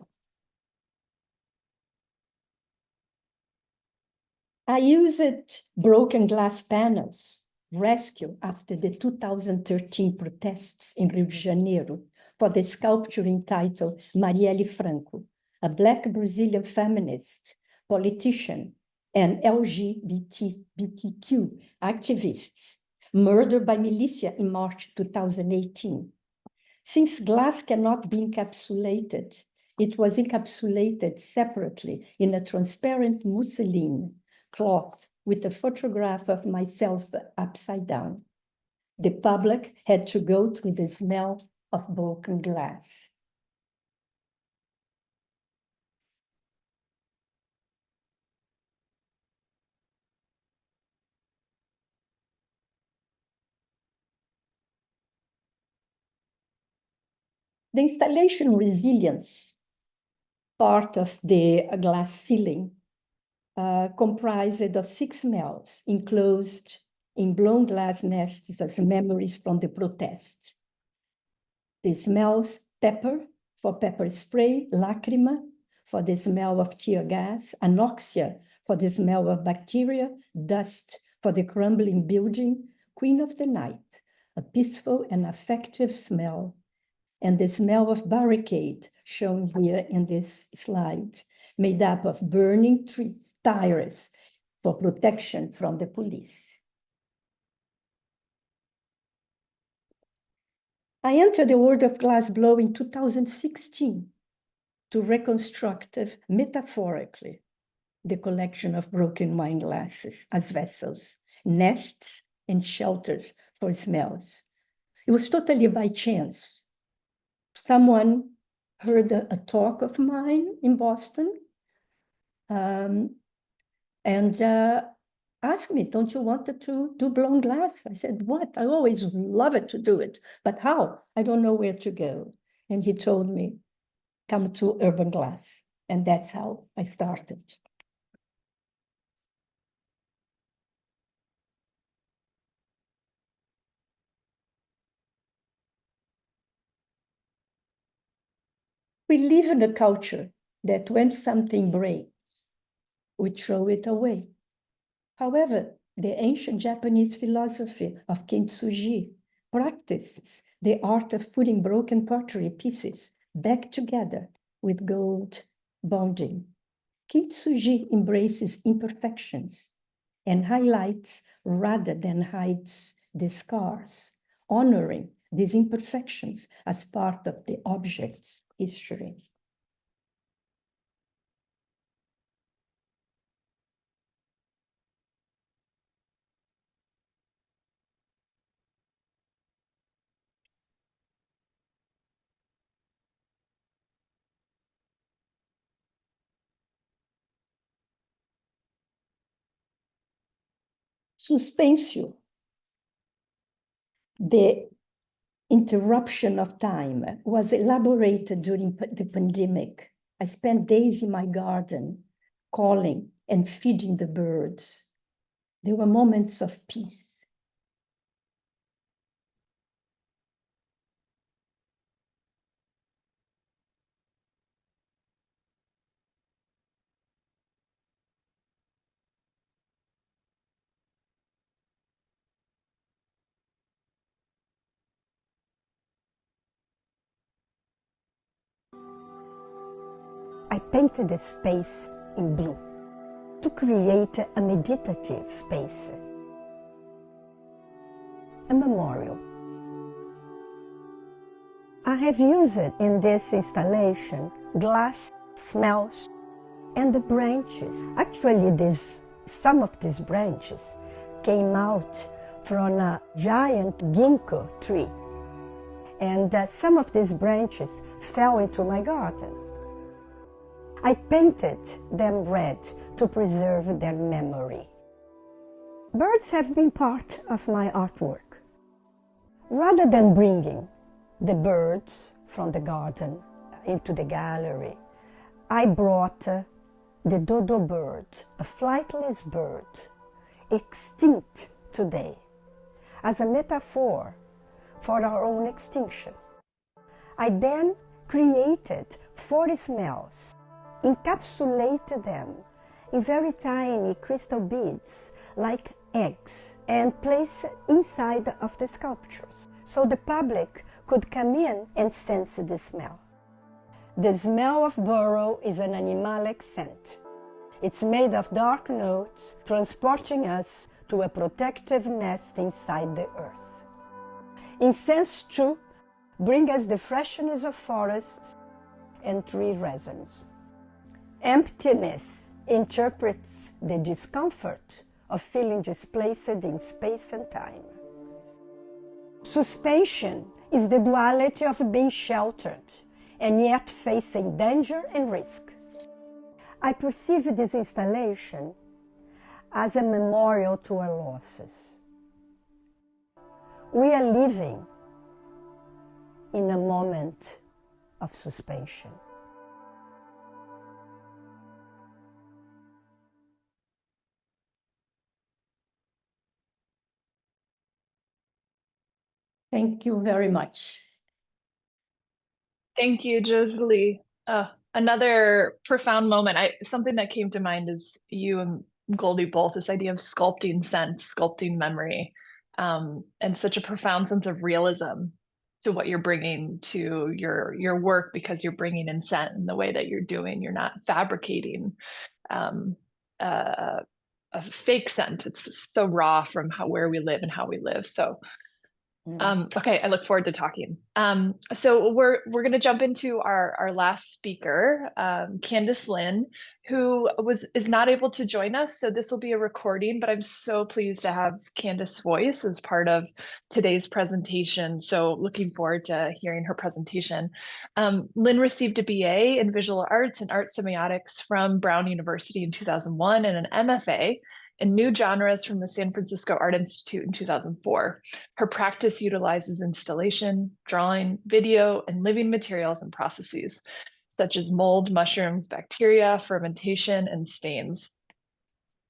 I used broken glass panels rescue after the 2013 protests in Rio de Janeiro for the sculpture entitled Marielle Franco, a Black Brazilian feminist, politician, and LGBTQ activists murdered by militia in March 2018. Since glass cannot be encapsulated, it was encapsulated separately in a transparent mousseline cloth with a photograph of myself upside down. The public had to go through the smell of broken glass. The installation resilience part of the glass ceiling comprised of 6 smells enclosed in blown glass nests as memories from the protests. The smells: pepper for pepper spray, lacrima for the smell of tear gas, anoxia for the smell of bacteria, dust for the crumbling building, queen of the night, a peaceful and affective smell, and the smell of barricade, shown here in this slide, made up of burning trees, tires for protection from the police. I entered the world of glass blow in 2016 to reconstruct metaphorically the collection of broken wine glasses as vessels, nests, and shelters for smells. It was totally by chance. Someone heard a talk of mine in Boston, and asked me, don't you want to do blown glass? I said, what? I always love it to do it, but how? I don't know where to go. And he told me, come to urban glass. And that's how I started. We live in a culture that when something breaks, we throw it away. However, the ancient Japanese philosophy of kintsugi practices the art of putting broken pottery pieces back together with gold bonding. Kintsugi embraces imperfections and highlights rather than hides the scars, honoring these imperfections as part of the object's history. Suspensio, the interruption of time, was elaborated during the pandemic. I spent days in my garden calling and feeding the birds. There were moments of peace. I painted a space in blue to create a meditative space, a memorial. I have used in this installation glass, smells, and the branches. Actually, some of these branches came out from a giant ginkgo tree, and some of these branches fell into my garden. I painted them red to preserve their memory. Birds have been part of my artwork. Rather than bringing the birds from the garden into the gallery, I brought the dodo bird, a flightless bird, extinct today, as a metaphor for our own extinction. I then created 40 smells, encapsulated them in very tiny crystal beads like eggs, and placed inside of the sculptures so the public could come in and sense the smell. The smell of burrow is an animalic scent. It's made of dark notes, transporting us to a protective nest inside the earth. Incense, too, brings us the freshness of forests and tree resins. Emptiness interprets the discomfort of feeling displaced in space and time. Suspension is the duality of being sheltered and yet facing danger and risk. I perceive this installation as a memorial to our losses. We are living in a moment of suspension. Thank you very much. Thank you, Josie. Another profound moment. Something that came to mind is you and Goldie both, this idea of sculpting scent, sculpting memory, and such a profound sense of realism to what you're bringing to your work, because you're bringing in scent in the way that you're doing. You're not fabricating a fake scent. It's so raw from where we live and how we live. So okay, I look forward to talking. So we're going to jump into our last speaker, Candice Lin, who is not able to join us. So this will be a recording, but I'm so pleased to have Candice's voice as part of today's presentation. So looking forward to hearing her presentation. Lin received a BA in Visual Arts and Art Semiotics from Brown University in 2001 and an MFA and new genres from the San Francisco Art Institute in 2004. Her practice utilizes installation, drawing, video, and living materials and processes, such as mold, mushrooms, bacteria, fermentation, and stains.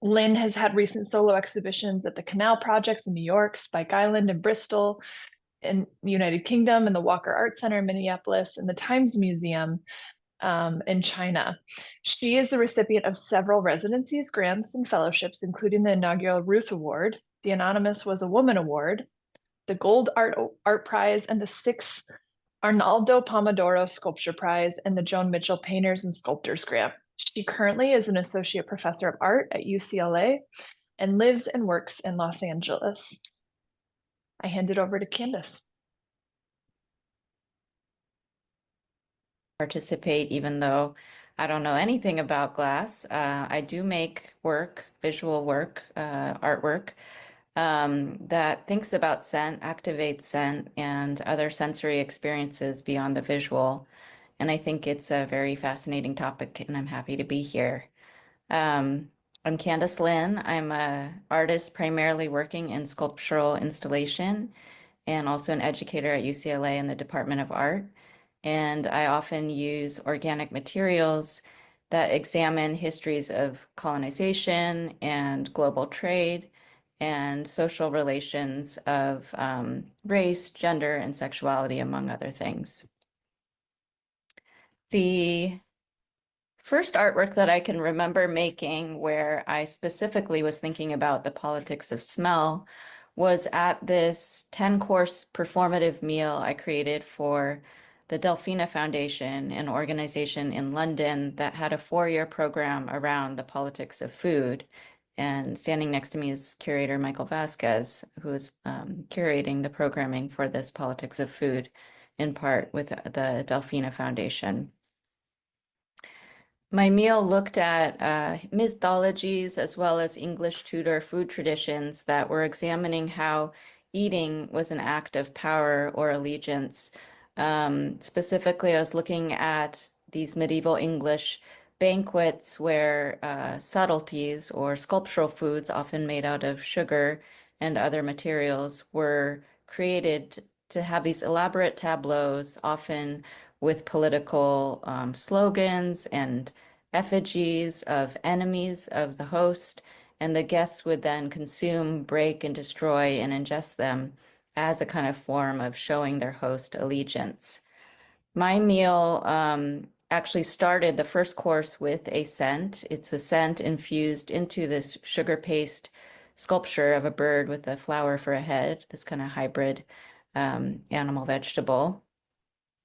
Lin has had recent solo exhibitions at the Canal Projects in New York, Spike Island in Bristol, in the United Kingdom, and the Walker Art Center in Minneapolis, and the Times Museum in China. She is the recipient of several residencies, grants, and fellowships, including the inaugural Ruth Award, the Anonymous Was a Woman Award, the Gold Art Prize, and the 6th Arnaldo Pomodoro Sculpture Prize, and the Joan Mitchell Painters and Sculptors Grant. She currently is an associate professor of art at UCLA and lives and works in Los Angeles. I hand it over to Candice. Participate, even though I don't know anything about glass. I do make work, visual work, artwork that thinks about scent, activates scent, and other sensory experiences beyond the visual. And I think it's a very fascinating topic, and I'm happy to be here. I'm Candice Lin. I'm an artist primarily working in sculptural installation and also an educator at UCLA in the Department of Art. And I often use organic materials that examine histories of colonization and global trade and social relations of race, gender, and sexuality, among other things. The first artwork that I can remember making where I specifically was thinking about the politics of smell was at this 10-course performative meal I created for the Delphina Foundation, an organization in London that had a 4-year program around the politics of food. And standing next to me is curator Michael Vasquez, who is curating the programming for this politics of food, in part with the Delphina Foundation. My meal looked at mythologies as well as English Tudor food traditions that were examining how eating was an act of power or allegiance. Specifically, I was looking at these medieval English banquets where subtleties or sculptural foods, often made out of sugar and other materials, were created to have these elaborate tableaus, often with political slogans and effigies of enemies of the host, and the guests would then consume, break, and destroy and ingest them as a kind of form of showing their host allegiance. My meal actually started the first course with a scent. It's a scent infused into this sugar paste sculpture of a bird with a flower for a head, this kind of hybrid animal vegetable.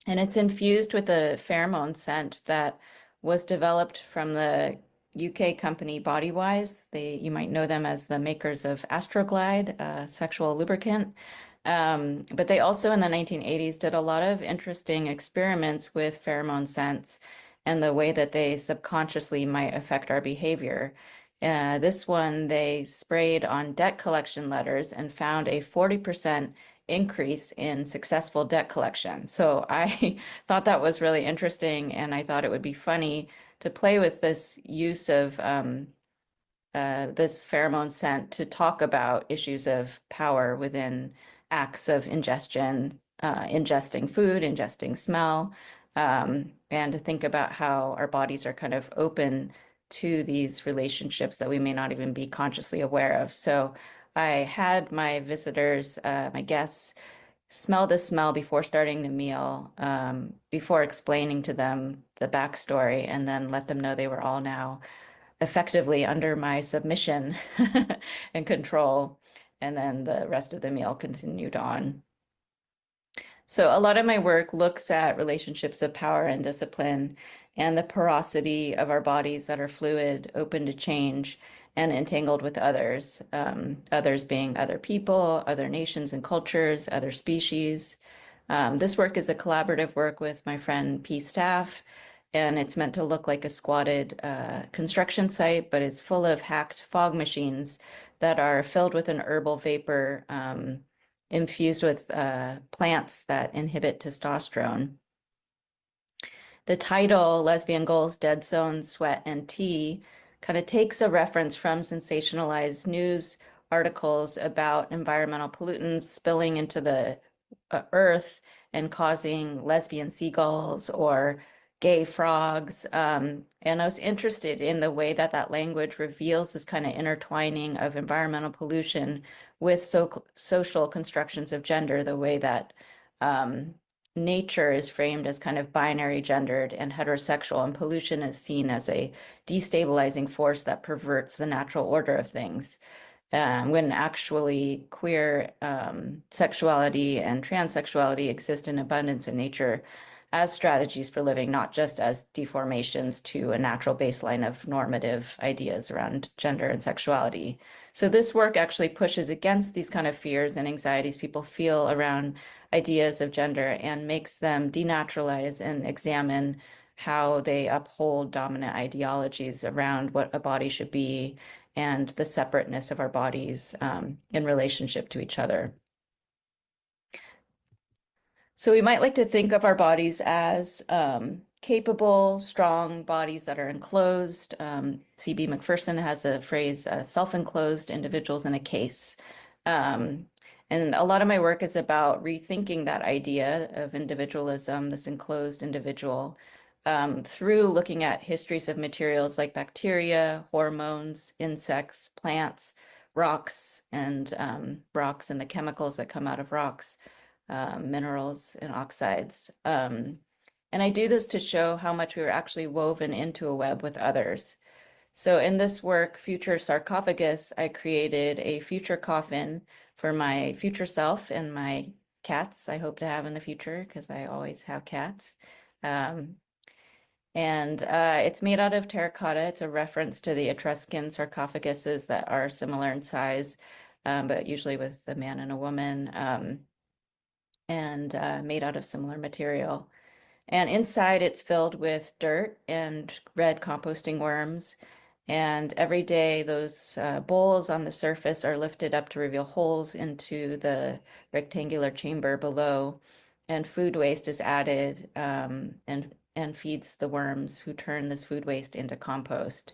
And it's infused with a pheromone scent that was developed from the UK company Bodywise. You might know them as the makers of Astroglide, a sexual lubricant. But they also in the 1980s did a lot of interesting experiments with pheromone scents and the way that they subconsciously might affect our behavior. This one, they sprayed on debt collection letters and found a 40% increase in successful debt collection. So I thought that was really interesting, and I thought it would be funny to play with this use of this pheromone scent to talk about issues of power within acts of ingestion, ingesting food, ingesting smell, and to think about how our bodies are kind of open to these relationships that we may not even be consciously aware of. So I had my visitors, my guests, smell the smell before starting the meal, before explaining to them the backstory, and then let them know they were all now effectively under my submission and control. And then the rest of the meal continued on. So a lot of my work looks at relationships of power and discipline and the porosity of our bodies that are fluid, open to change, and entangled with others, others being other people, other nations and cultures, other species. This work is a collaborative work with my friend P. Staff, and it's meant to look like a squatted construction site, but it's full of hacked fog machines that are filled with an herbal vapor infused with plants that inhibit testosterone. The title, Lesbian Goals, Dead Zones, Sweat, and Tea, kind of takes a reference from sensationalized news articles about environmental pollutants spilling into the earth and causing lesbian seagulls or gay frogs. And I was interested in the way that that language reveals this kind of intertwining of environmental pollution with social constructions of gender, the way that nature is framed as kind of binary gendered and heterosexual, and pollution is seen as a destabilizing force that perverts the natural order of things. When actually queer sexuality and transsexuality exist in abundance in nature as strategies for living, not just as deformations to a natural baseline of normative ideas around gender and sexuality. So this work actually pushes against these kind of fears and anxieties people feel around ideas of gender and makes them denaturalize and examine how they uphold dominant ideologies around what a body should be and the separateness of our bodies in relationship to each other. So we might like to think of our bodies as capable, strong bodies that are enclosed. C.B. Macpherson has a phrase, self-enclosed individuals in a case. And a lot of my work is about rethinking that idea of individualism, this enclosed individual, through looking at histories of materials like bacteria, hormones, insects, plants, rocks, and the chemicals that come out of rocks, minerals and oxides. And I do this to show how much we were actually woven into a web with others. So in this work, Future Sarcophagus, I created a future coffin for my future self and my cats I hope to have in the future, because I always have cats. And it's made out of terracotta. It's a reference to the Etruscan sarcophaguses that are similar in size, but usually with a man and a woman, and made out of similar material. And inside it's filled with dirt and red composting worms. And every day those bowls on the surface are lifted up to reveal holes into the rectangular chamber below. And food waste is added and feeds the worms, who turn this food waste into compost.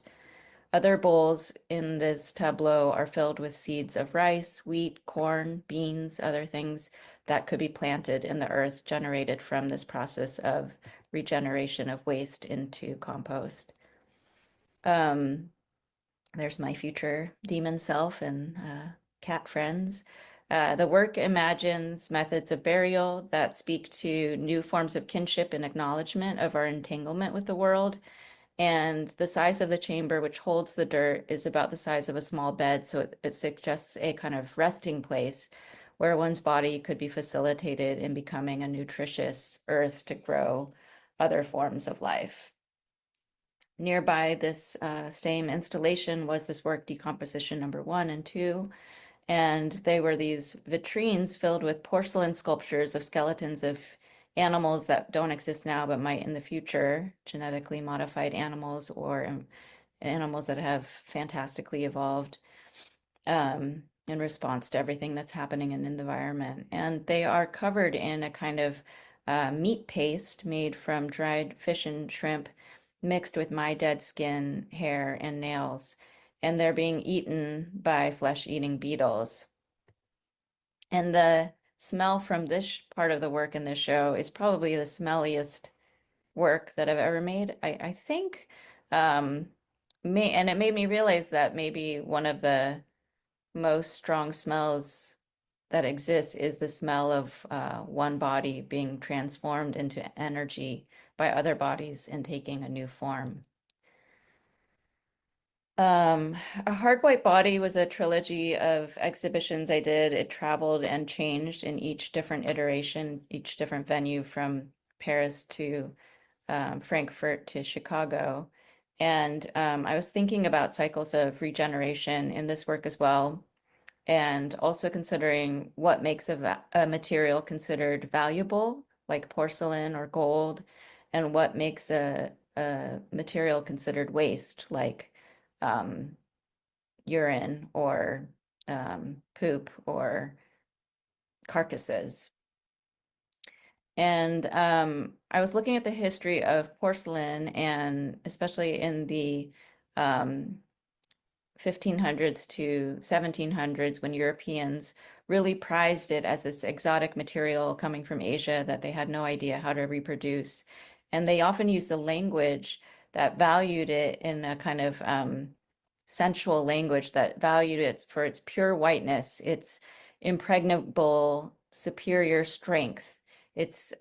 Other bowls in this tableau are filled with seeds of rice, wheat, corn, beans, other things that could be planted in the earth generated from this process of regeneration of waste into compost. There's my future demon self and cat friends. The work imagines methods of burial that speak to new forms of kinship and acknowledgement of our entanglement with the world. And the size of the chamber, which holds the dirt, is about the size of a small bed. So it suggests a kind of resting place where one's body could be facilitated in becoming a nutritious earth to grow other forms of life. Nearby this same installation was this work, Decomposition number 1 and 2. And they were these vitrines filled with porcelain sculptures of skeletons of animals that don't exist now but might in the future, genetically modified animals or animals that have fantastically evolved in response to everything that's happening in the environment. And they are covered in a kind of meat paste made from dried fish and shrimp mixed with my dead skin, hair, and nails. And they're being eaten by flesh-eating beetles. And the smell from this part of the work in this show is probably the smelliest work that I've ever made. I think, and it made me realize that maybe one of the most strong smells that exists is the smell of one body being transformed into energy by other bodies and taking a new form. A Hard White Body was a trilogy of exhibitions I did. It traveled and changed in each different iteration, each different venue, from Paris to Frankfurt to Chicago. And I was thinking about cycles of regeneration in this work as well, and also considering what makes a material considered valuable, like porcelain or gold, and what makes a material considered waste, like urine or poop or carcasses. And I was looking at the history of porcelain, and especially in the 1500s to 1700s, when Europeans really prized it as this exotic material coming from Asia that they had no idea how to reproduce. And they often used a language that valued it in a kind of sensual language that valued it for its pure whiteness, its impregnable superior strength, its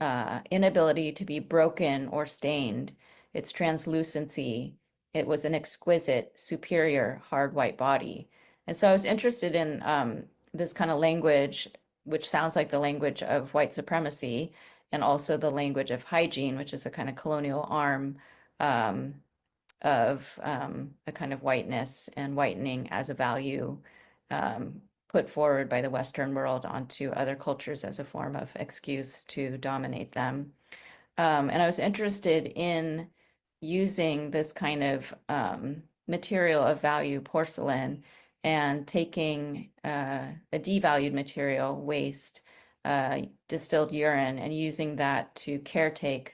inability to be broken or stained, its translucency. It was an exquisite, superior, hard white body. And so I was interested in this kind of language, which sounds like the language of white supremacy, and also the language of hygiene, which is a kind of colonial arm of a kind of whiteness and whitening as a value put forward by the Western world onto other cultures as a form of excuse to dominate them. And I was interested in using this kind of material of value, porcelain, and taking a devalued material, waste, distilled urine, and using that to caretake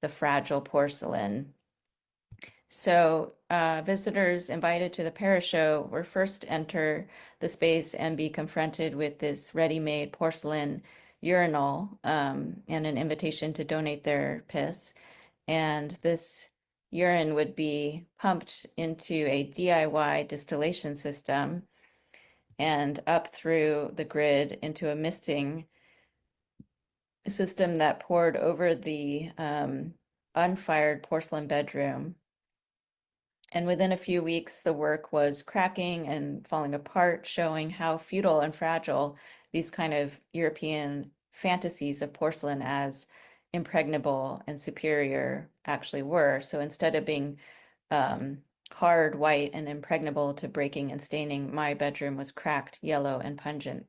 the fragile porcelain. So visitors invited to the Paris show were first to enter the space and be confronted with this ready-made porcelain urinal and an invitation to donate their piss. And this urine would be pumped into a DIY distillation system and up through the grid into a misting system that poured over the unfired porcelain bedroom. And within a few weeks, the work was cracking and falling apart, showing how futile and fragile these kind of European fantasies of porcelain as impregnable and superior actually were. So instead of being hard, white, and impregnable to breaking and staining, my bedroom was cracked, yellow, and pungent.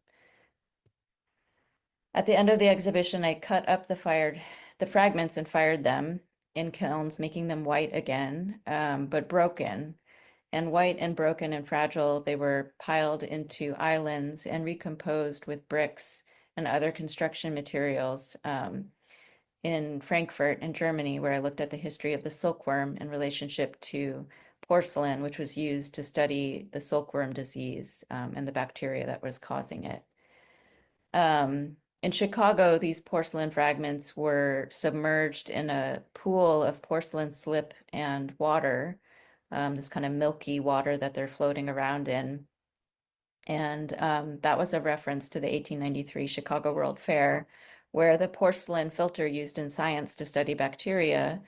At the end of the exhibition, I cut up the fragments and fired them in kilns, making them white again, but broken. And white and broken and fragile, they were piled into islands and recomposed with bricks and other construction materials in Frankfurt in Germany, where I looked at the history of the silkworm in relationship to porcelain, which was used to study the silkworm disease and the bacteria that was causing it. In Chicago, these porcelain fragments were submerged in a pool of porcelain slip and water, this kind of milky water that they're floating around in. And that was a reference to the 1893 Chicago World Fair, where the porcelain filter used in science to study bacteria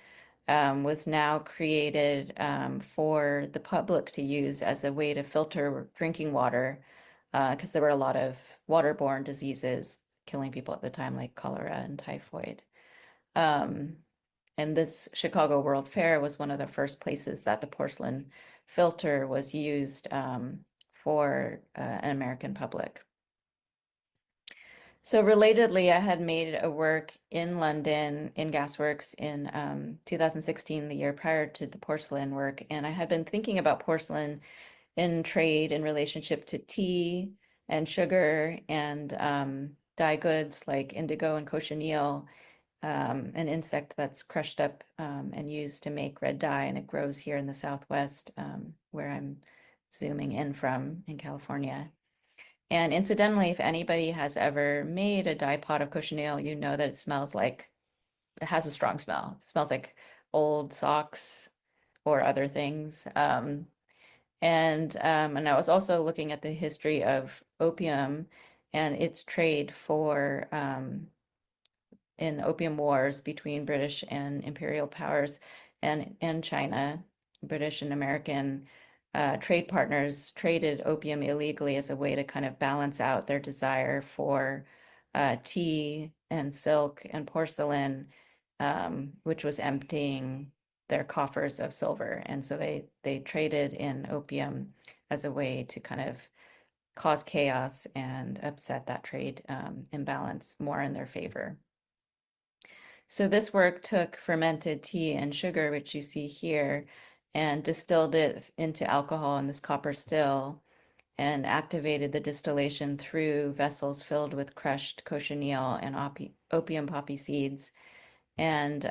was now created for the public to use as a way to filter drinking water, because there were a lot of waterborne diseases killing people at the time, like cholera and typhoid. And this Chicago World Fair was one of the first places that the porcelain filter was used for an American public. So relatedly, I had made a work in London in Gasworks in 2016, the year prior to the porcelain work. And I had been thinking about porcelain in trade in relationship to tea and sugar and dye goods like indigo and cochineal, an insect that's crushed up and used to make red dye. And it grows here in the Southwest, where I'm zooming in from in California. And incidentally, if anybody has ever made a dye pot of cochineal, you know that it has a strong smell. It smells like old socks or other things. And I was also looking at the history of opium and its trade for in opium wars between British and imperial powers and China. British and American trade partners traded opium illegally as a way to kind of balance out their desire for tea and silk and porcelain, which was emptying their coffers of silver. And so they traded in opium as a way to kind of cause chaos and upset that trade imbalance more in their favor. So this work took fermented tea and sugar, which you see here, and distilled it into alcohol in this copper still and activated the distillation through vessels filled with crushed cochineal and opium poppy seeds. And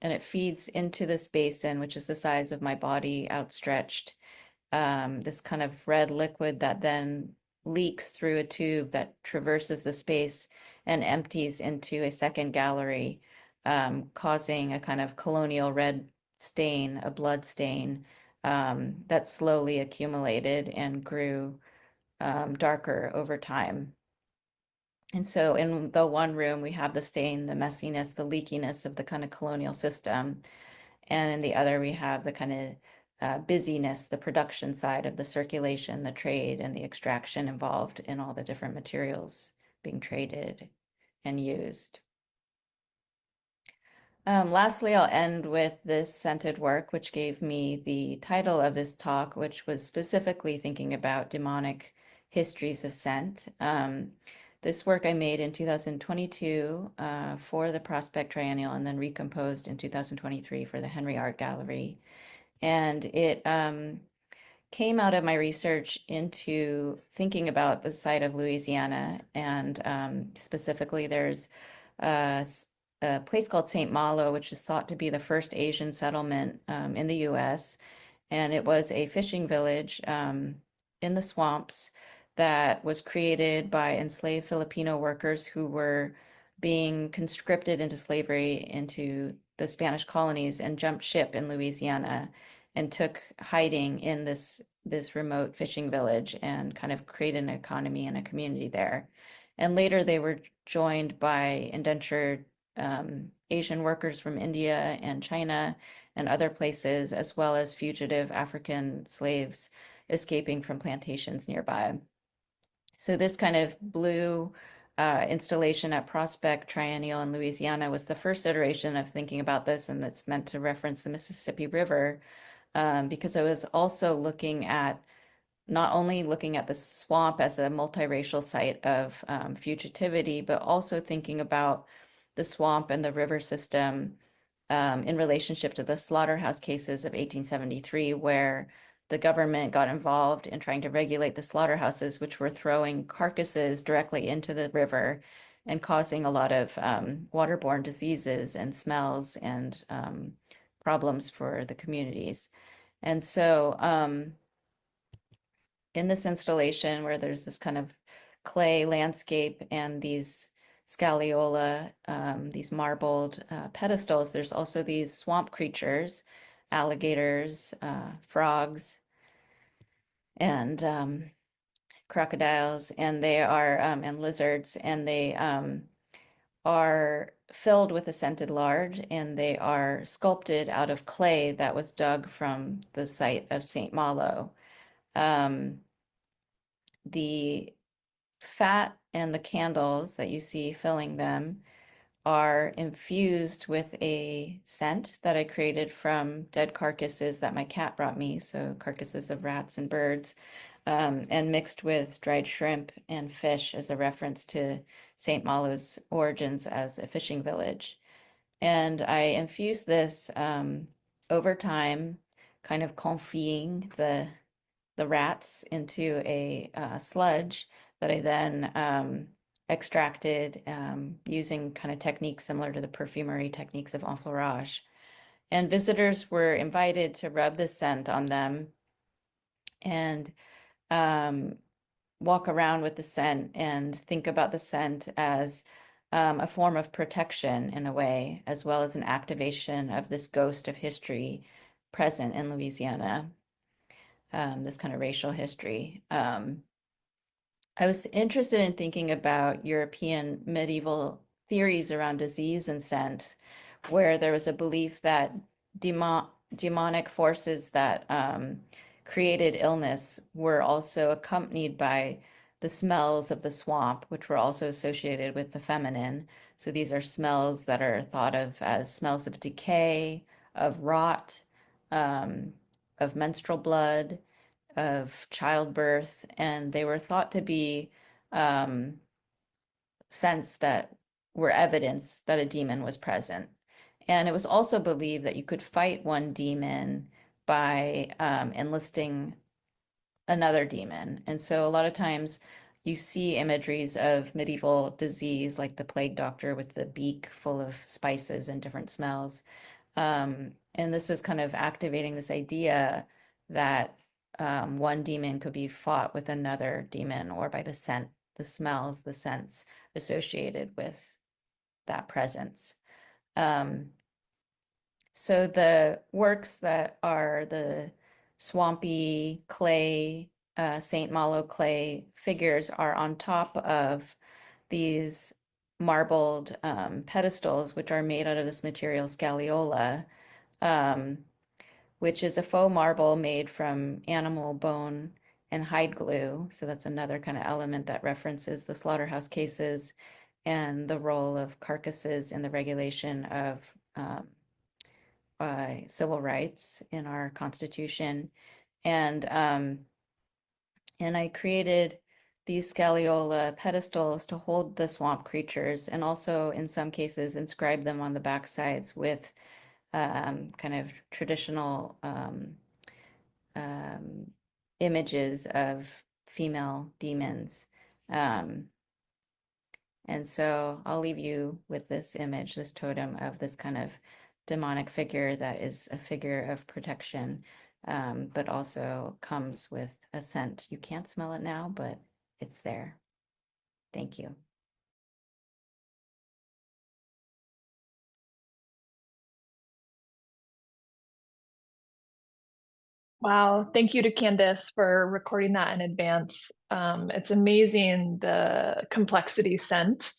and it feeds into this basin, which is the size of my body outstretched. This kind of red liquid that then leaks through a tube that traverses the space and empties into a second gallery, causing a kind of colonial red stain, a blood stain, that slowly accumulated and grew darker over time. And so in the one room, we have the stain, the messiness, the leakiness of the kind of colonial system. And in the other, we have the kind of busyness, the production side of the circulation, the trade, and the extraction involved in all the different materials being traded and used. Lastly, I'll end with this scented work, which gave me the title of this talk, which was specifically thinking about demonic histories of scent. This work I made in 2022 for the Prospect Triennial and then recomposed in 2023 for the Henry Art Gallery. And it came out of my research into thinking about the site of Louisiana. And specifically, there's a place called St. Malo, which is thought to be the first Asian settlement in the US. And it was a fishing village in the swamps that was created by enslaved Filipino workers who were being conscripted into slavery into the Spanish colonies and jumped ship in Louisiana and took hiding in this remote fishing village and kind of created an economy and a community there. And later they were joined by indentured Asian workers from India and China and other places, as well as fugitive African slaves escaping from plantations nearby. So this kind of blue installation at Prospect Triennial in Louisiana was the first iteration of thinking about this, and it's meant to reference the Mississippi River, because I was also looking at not only looking at the swamp as a multiracial site of fugitivity, but also thinking about the swamp and the river system in relationship to the slaughterhouse cases of 1873, where the government got involved in trying to regulate the slaughterhouses, which were throwing carcasses directly into the river and causing a lot of waterborne diseases and smells and problems for the communities. And so in this installation where there's this kind of clay landscape and these scagliola, these marbled pedestals, there's also these swamp creatures, alligators, frogs, and crocodiles, and they are, and lizards, and they are filled with a scented lard, and they are sculpted out of clay that was dug from the site of St. Malo. The fat and the candles that you see filling them are infused with a scent that I created from dead carcasses that my cat brought me, so carcasses of rats and birds, and mixed with dried shrimp and fish as a reference to St. Malo's origins as a fishing village. And I infused this over time, kind of confying the rats into a sludge that I then extracted using kind of techniques similar to the perfumery techniques of enfleurage. And visitors were invited to rub the scent on them and walk around with the scent and think about the scent as a form of protection in a way, as well as an activation of this ghost of history present in Louisiana, this kind of racial history. I was interested in thinking about European medieval theories around disease and scent, where there was a belief that demonic forces that created illness were also accompanied by the smells of the swamp, which were also associated with the feminine. So these are smells that are thought of as smells of decay, of rot, of menstrual blood, of childbirth, and they were thought to be scents that were evidence that a demon was present. And it was also believed that you could fight one demon by enlisting another demon. And so a lot of times you see imageries of medieval disease, like the plague doctor with the beak full of spices and different smells. And this is kind of activating this idea that one demon could be fought with another demon, or by the scent, the smells, the scents associated with that presence. So the works that are the swampy clay, Saint Malo clay figures are on top of these marbled pedestals, which are made out of this material scagliola, which is a faux marble made from animal bone and hide glue. So that's another kind of element that references the slaughterhouse cases and the role of carcasses in the regulation of civil rights in our Constitution. And I created these scagliola pedestals to hold the swamp creatures, and also in some cases inscribe them on the backsides with kind of traditional images of female demons. And so I'll leave you with this image, this totem of this kind of demonic figure that is a figure of protection, but also comes with a scent. You can't smell it now, but it's there. Thank you. Wow, thank you to Candice for recording that in advance. It's amazing the complexity scent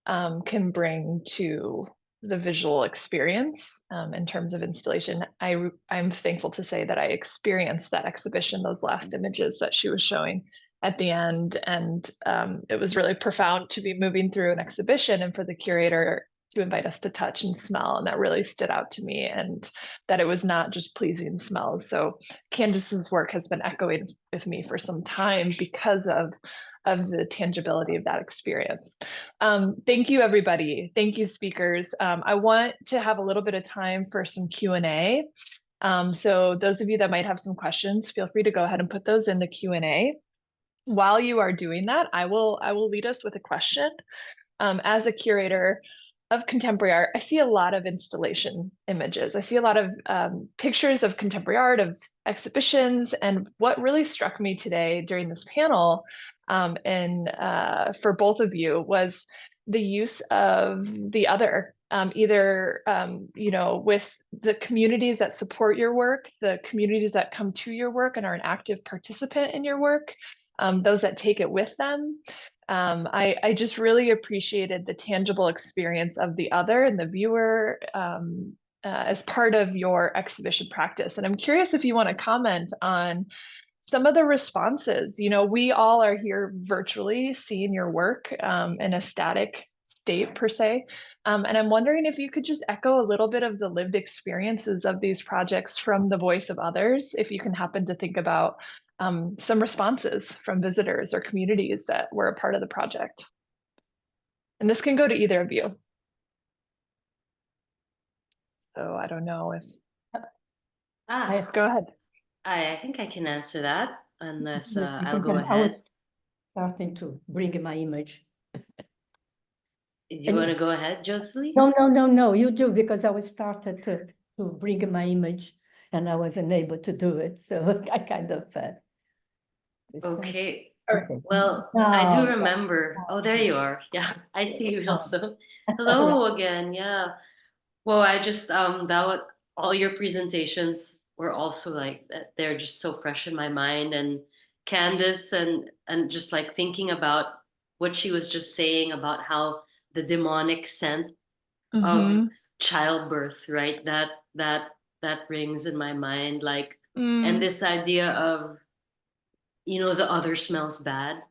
can bring to the visual experience in terms of installation. I'm thankful to say that I experienced that exhibition, those last images that she was showing at the end, and it was really profound to be moving through an exhibition and for the curator to invite us to touch and smell, and that really stood out to me, and that it was not just pleasing smells. So Candice's work has been echoing with me for some time because of the tangibility of that experience. Thank you, everybody. Thank you, speakers. I want to have a little bit of time for some Q&A. So those of you that might have some questions, feel free to go ahead and put those in the Q&A. While you are doing that, I will lead us with a question. As a curator of contemporary art, I see a lot of installation images. I see a lot of pictures of contemporary art, of exhibitions, and what really struck me today during this panel, and for both of you, was the use of the other, either with the communities that support your work, the communities that come to your work and are an active participant in your work, those that take it with them. I just really appreciated the tangible experience of the other and the viewer as part of your exhibition practice. And I'm curious if you want to comment on some of the responses. We all are here virtually seeing your work in a static state per se. And I'm wondering if you could just echo a little bit of the lived experiences of these projects from the voice of others, if you can happen to think about some responses from visitors or communities that were a part of the project. And this can go to either of you. So I don't know if, go ahead. I think I can answer that, unless I'll go I ahead. was starting to bring my image. Do you want to go ahead, Jocelyn? No, you do, because I was started to bring my image and I wasn't able to do it. So I kind of... Okay. Well, I do remember. Oh, there you are. Yeah, I see you also. Hello again. Yeah. Well, I just all your presentations were also like that. They're just so fresh in my mind, and Candice and just like thinking about what she was just saying about how the demonic scent of childbirth, right? That rings in my mind, like, and this idea of, the other smells bad,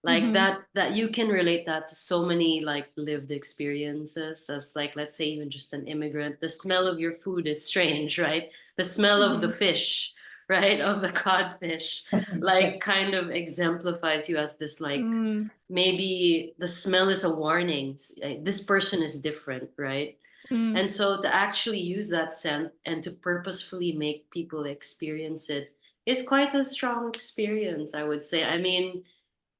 like that you can relate that to so many like lived experiences, as like, let's say, even just an immigrant. The smell of your food is strange, right? The smell of the fish, right, of the codfish, like kind of exemplifies you as this, like, maybe the smell is a warning, this person is different, right? And so to actually use that scent and to purposefully make people experience it is quite a strong experience, I would say. I mean,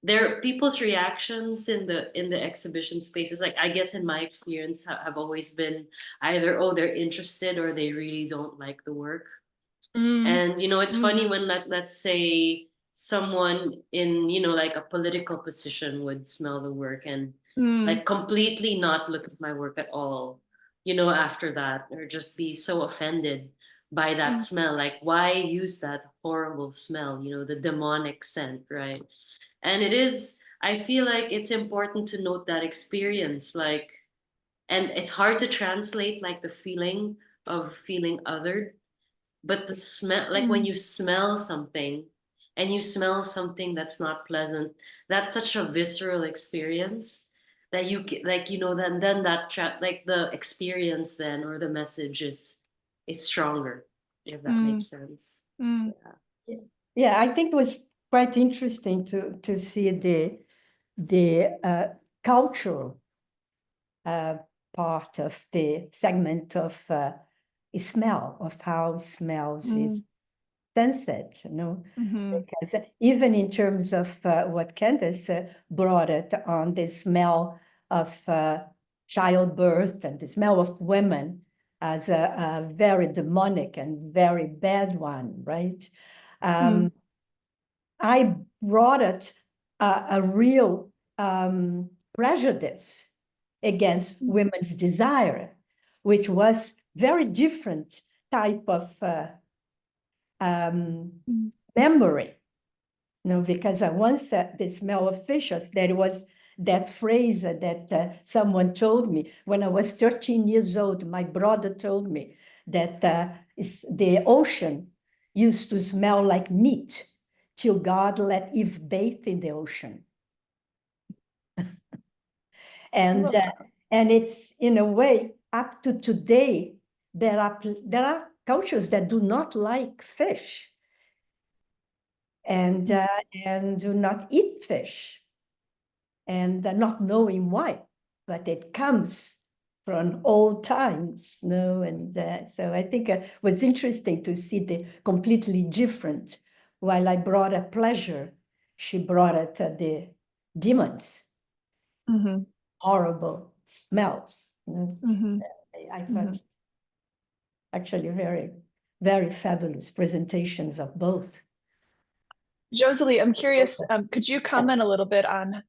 people's reactions in the exhibition spaces, like I guess in my experience have always been either, oh, they're interested or they really don't like the work. And it's funny when let's say someone in like a political position would smell the work and like completely not look at my work at all, after that, or just be so offended by that smell. Like, why use that horrible smell, the demonic scent, right? And I feel like it's important to note that experience, like, and it's hard to translate like the feeling of feeling othered, but the smell, like when you smell something and you smell something that's not pleasant, that's such a visceral experience that like, then like the experience then, or the message is stronger, if that makes sense. Yeah, I think it was quite interesting to see the cultural part of the segment of smell, of how smells is sensed, because even in terms of what Candice brought it on, the smell of childbirth and the smell of women as a very demonic and very bad one, right? I brought it a real prejudice against women's desire, which was very different type of memory, because once the smell of fishes, there was that phrase that someone told me when I was 13 years old. My brother told me that the ocean used to smell like meat till God let Eve bathe in the ocean. And it's, in a way, up to today, there are cultures that do not like fish and do not eat fish, and not knowing why, but it comes from old times, and so I think it was interesting to see the completely different. While I brought a pleasure, she brought it the demons, horrible smells. I thought actually very, very fabulous presentations of both. Joselie, I'm curious, could you comment a little bit on,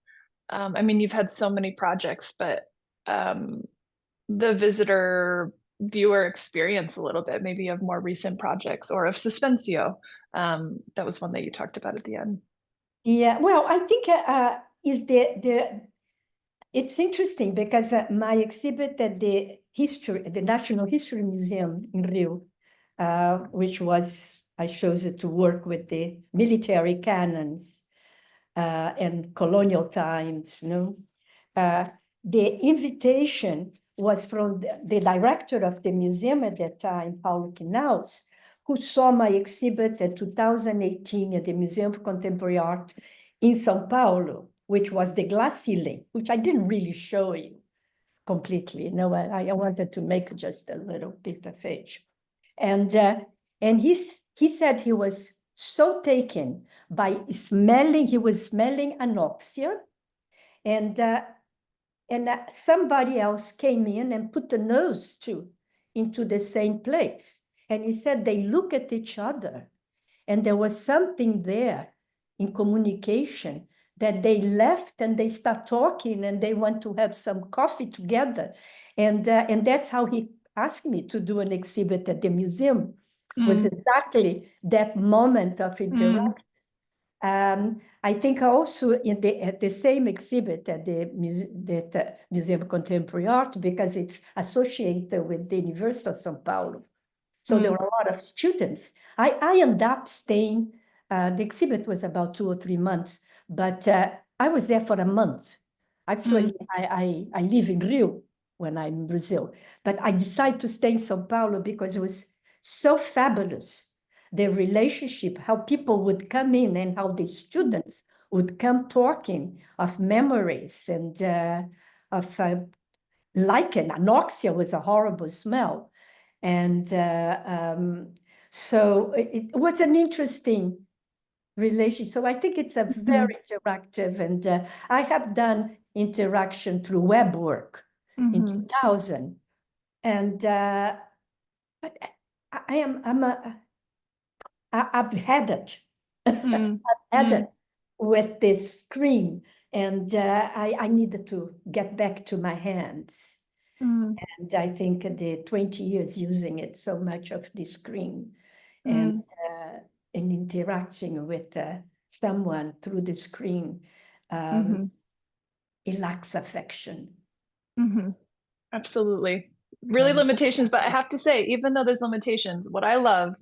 I mean, you've had so many projects, but the visitor viewer experience a little bit, maybe of more recent projects or of Suspensio. That was one that you talked about at the end. Yeah, well, I think it's interesting because my exhibit at the National History Museum in Rio, which was, I chose it to work with the military cannons and colonial times, the invitation was from the director of the museum at that time, Paulo Quinaus, who saw my exhibit in 2018 at the Museum of Contemporary Art in São Paulo, which was the glass ceiling, which I didn't really show you completely. I wanted to make just a little bit of it. And he said he was so taken by smelling, he was smelling anoxia, and somebody else came in and put the nose too into the same place. And he said they look at each other, and there was something there in communication that they left and they start talking and they want to have some coffee together. And that's how he asked me to do an exhibit at the museum, was exactly that moment of interaction. I think also at the same exhibit at the Museum of Contemporary Art, because it's associated with the University of São Paulo. So there were a lot of students. I ended up staying, the exhibit was about 2 or 3 months, but I was there for a month. Actually, I live in Rio when I'm in Brazil, but I decided to stay in São Paulo because it was so fabulous. The relationship, how people would come in and how the students would come talking of memories and of lichen. Anoxia was a horrible smell. And so it was an interesting relation. So I think it's a very interactive, and I have done interaction through web work in 2000, and but I've had it. I've had it with this screen, and I needed to get back to my hands. And I think the 20 years using it, so much of the screen, and interacting with someone through the screen, it lacks affection. Absolutely. Really limitations, but I have to say, even though there's limitations, what I love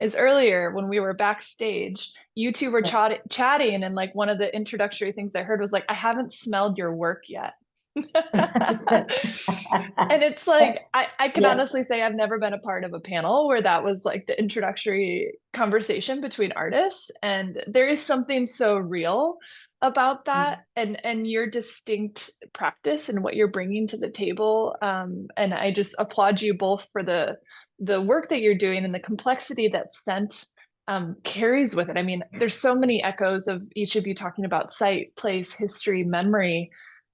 is earlier when we were backstage, you two were chatting, and like one of the introductory things I heard was like, I haven't smelled your work yet. And it's like, I can honestly say I've never been a part of a panel where that was like the introductory conversation between artists. And there is something so real about that and your distinct practice and what you're bringing to the table. And I just applaud you both for the work that you're doing and the complexity that scent carries with it. I mean, there's so many echoes of each of you talking about site, place, history, memory.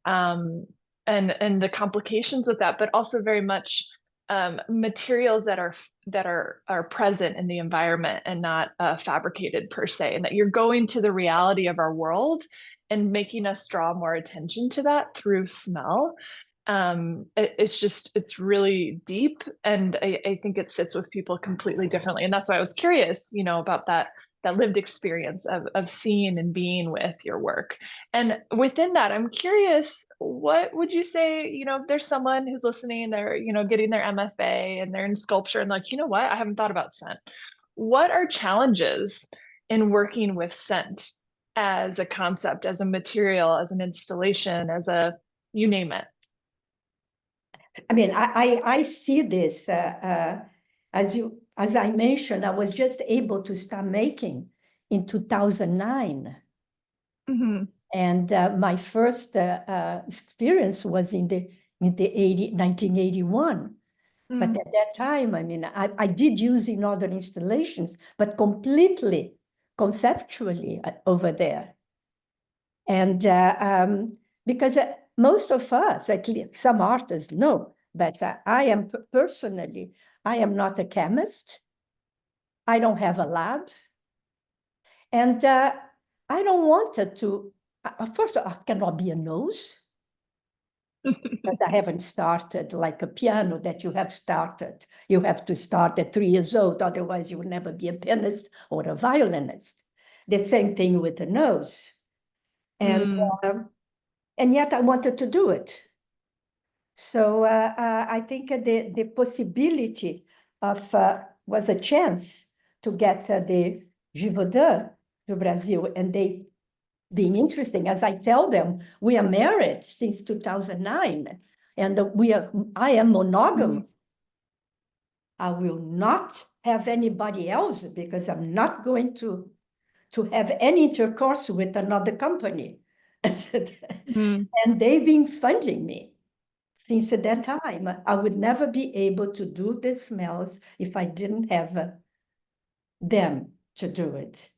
And the complications with that, but also very much materials that are present in the environment and not fabricated per se, and that you're going to the reality of our world and making us draw more attention to that through smell. It's really deep, and I think it sits with people completely differently, and that's why I was curious, about that lived experience of seeing and being with your work. And within that, I'm curious, what would you say, if there's someone who's listening, they're, getting their MFA and they're in sculpture and like, what? I haven't thought about scent. What are challenges in working with scent as a concept, as a material, as an installation, you name it? I mean, I see this as I mentioned, I was just able to start making in 2009. And my first experience was in the 1981. But at that time, I mean, I did use in other installations, but completely conceptually over there. And because most of us, at least some artists know, but I am personally, I am not a chemist. I don't have a lab. And I don't want it to, first I cannot be a nose, because I haven't started like a piano that you have started. You have to start at 3 years old, otherwise you will never be a pianist or a violinist. The same thing with the nose. And yet I wanted to do it. So I think the possibility of was a chance to get the Givaudan to Brazil, and they being interesting. As I tell them, we are married since 2009, and I am monogamous. I will not have anybody else because I'm not going to have any intercourse with another company. And they've been funding me since that time. I would never be able to do the smells if I didn't have them to do it,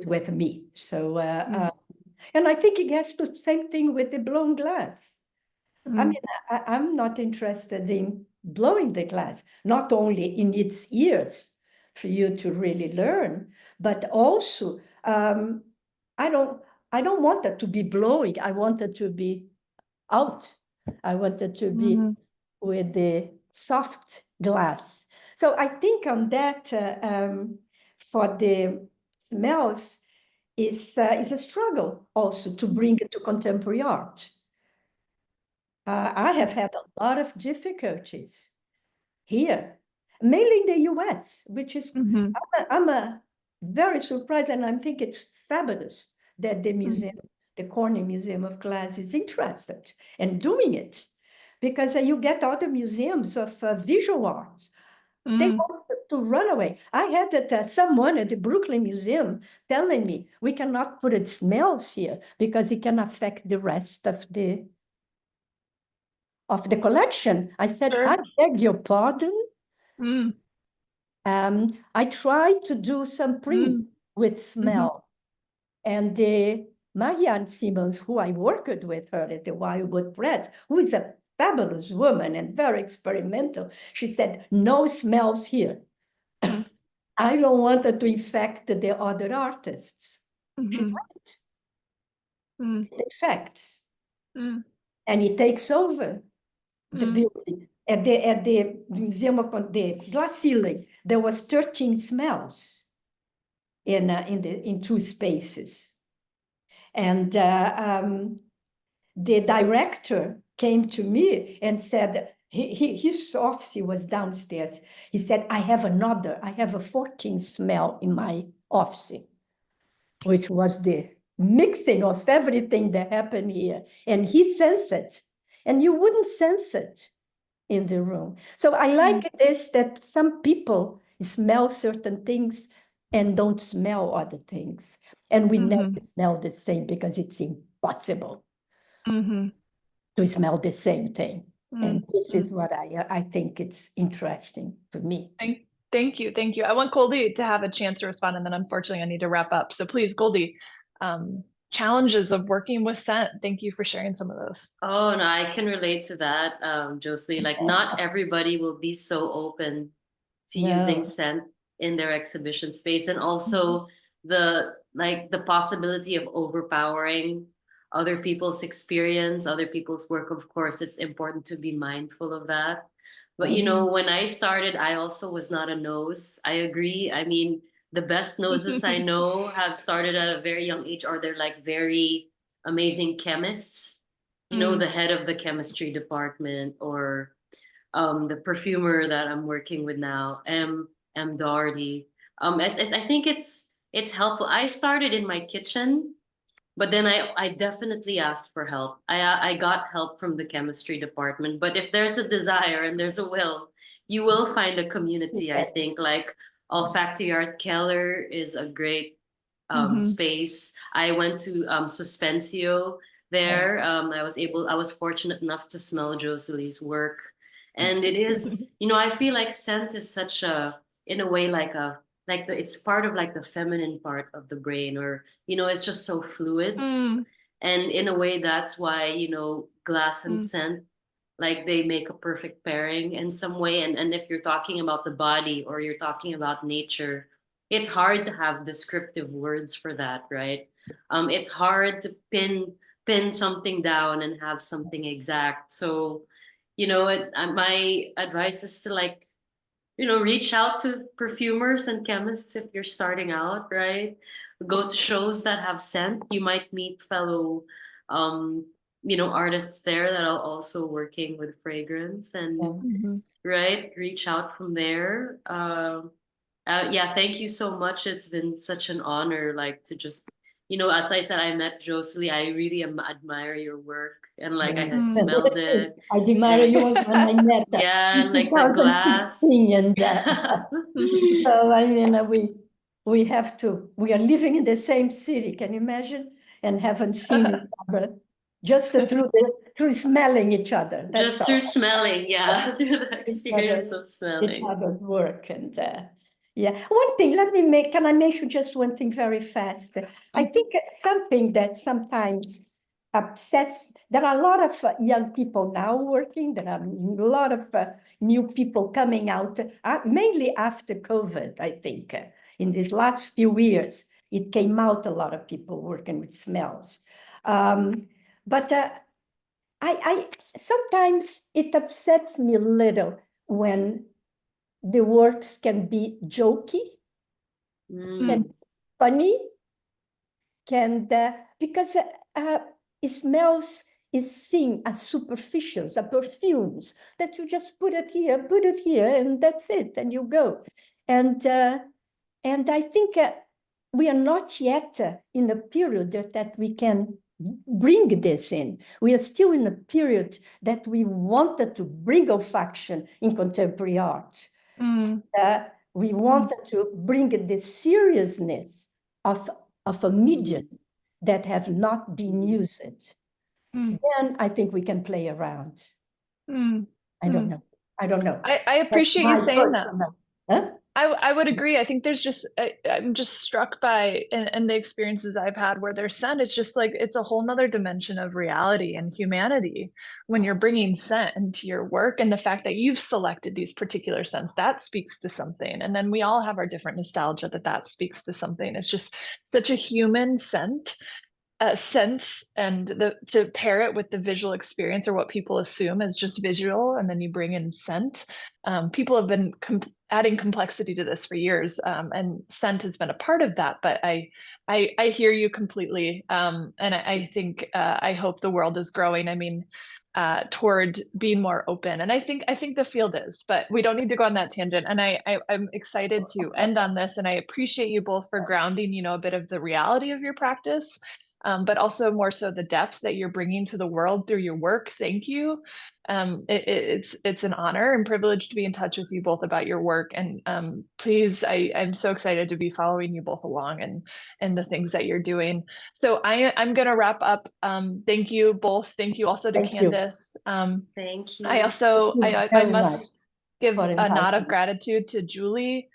with me. So, and I think it gets the same thing with the blown glass. I mean, I'm not interested in blowing the glass, not only in its ears for you to really learn, but also I don't want it to be blowing. I want it to be out. I want it to be with the soft glass. So I think on that, for the smells, is a struggle also to bring it to contemporary art. I have had a lot of difficulties here, mainly in the US, which is, I'm very surprised, and I think it's fabulous that the museum, the Cornell Museum of Glass, is interested in doing it, because you get other museums of visual arts. They want to run away. I had someone at the Brooklyn Museum telling me, we cannot put it smells here because it can affect the rest of the collection. I said, sure. I beg your pardon. I tried to do some print with smell. And Marianne Simmons, who I worked with her at the Wildwood Press, who is a fabulous woman and very experimental, she said, no smells here. I don't want it to infect the other artists. She's right. It infects. And it takes over the building. At the Museum of the glass ceiling, there was 13 smells in 2 spaces. And the director came to me and said, his office was downstairs. He said, I have a 14th smell in my office, which was the mixing of everything that happened here. And he sensed it. And you wouldn't sense it in the room. So I like this, that some people smell certain things and don't smell other things. And we never smell the same because it's impossible to smell the same thing. And this is what I think it's interesting for me. Thank you. I want Goldie to have a chance to respond, and then unfortunately I need to wrap up. So please, Goldie, challenges of working with scent. Thank you for sharing some of those. Oh, no, I can relate to that, Jocelyn. Like, not everybody will be so open to using scent in their exhibition space, and also the possibility of overpowering other people's experience, other people's work. Of course, it's important to be mindful of that. But when I started, I also was not a nose. I agree. I mean, the best noses I know have started at a very young age, or they're like very amazing chemists. The head of the chemistry department, or the perfumer that I'm working with now, M. Doherty. I think it's helpful. I started in my kitchen, but then I definitely asked for help. I got help from the chemistry department. But if there's a desire and there's a will, you will find a community. I think, like Olfactory Art Keller is a great space. I went to Suspensio there. I was fortunate enough to smell Jocelyn's work. And it is, I feel like scent is such in a way, it's part of like the feminine part of the brain, or, it's just so fluid. And in a way, that's why, glass and scent, like, they make a perfect pairing in some way. And if you're talking about the body, or you're talking about nature, it's hard to have descriptive words for that, right? It's hard to pin something down and have something exact. So, my advice is to reach out to perfumers and chemists if you're starting out, right? Go to shows that have scent. You might meet fellow, artists there that are also working with fragrance, and right, reach out from there. Yeah, thank you so much. It's been such an honor, to just, as I said, I met Jocelyn. I really admire your work, and I had smelled it. I admire yours when I met her. Yeah, and the glass. And so I mean, we are living in the same city. Can you imagine? And haven't seen each other just through smelling each other. Just through smelling, yeah, through the experience of smelling. Each other's work. And one thing, can I mention just one thing very fast? I think something that sometimes upsets, there are a lot of young people now working, there are a lot of new people coming out, mainly after COVID, I think. In these last few years, it came out a lot of people working with smells. But I sometimes it upsets me a little when the works can be jokey, can be funny, because it smells is seen as superficials, as perfumes, that you just put it here, and that's it, and you go. And I think we are not yet in a period that we can bring this in. We are still in a period that we wanted to bring olfaction in contemporary art. We wanted to bring the seriousness of a medium that have not been used. Then I think we can play around. I don't know. I appreciate you saying that. Huh? I would agree. I think there's just I'm just struck by and the experiences I've had where there's scent. It's just like it's a whole nother dimension of reality and humanity when you're bringing scent into your work, and the fact that you've selected these particular scents, that speaks to something. And then we all have our different nostalgia that speaks to something. It's just such a human scent. Sense, and to pair it with the visual experience, or what people assume is just visual, and then you bring in scent. People have been adding complexity to this for years, and scent has been a part of that. But I hear you completely, and I think I hope the world is growing. I mean, toward being more open, and I think the field is. But we don't need to go on that tangent. And I'm excited to end on this, and I appreciate you both for grounding, a bit of the reality of your practice. But also more so the depth that you're bringing to the world through your work. Thank you. It's an honor and privilege to be in touch with you both about your work. And please, I'm so excited to be following you both along and the things that you're doing. So I'm going to wrap up. Thank you both. Thank you also to Candice. Thank you. I also, I must give for a nod of inviting. gratitude to Julie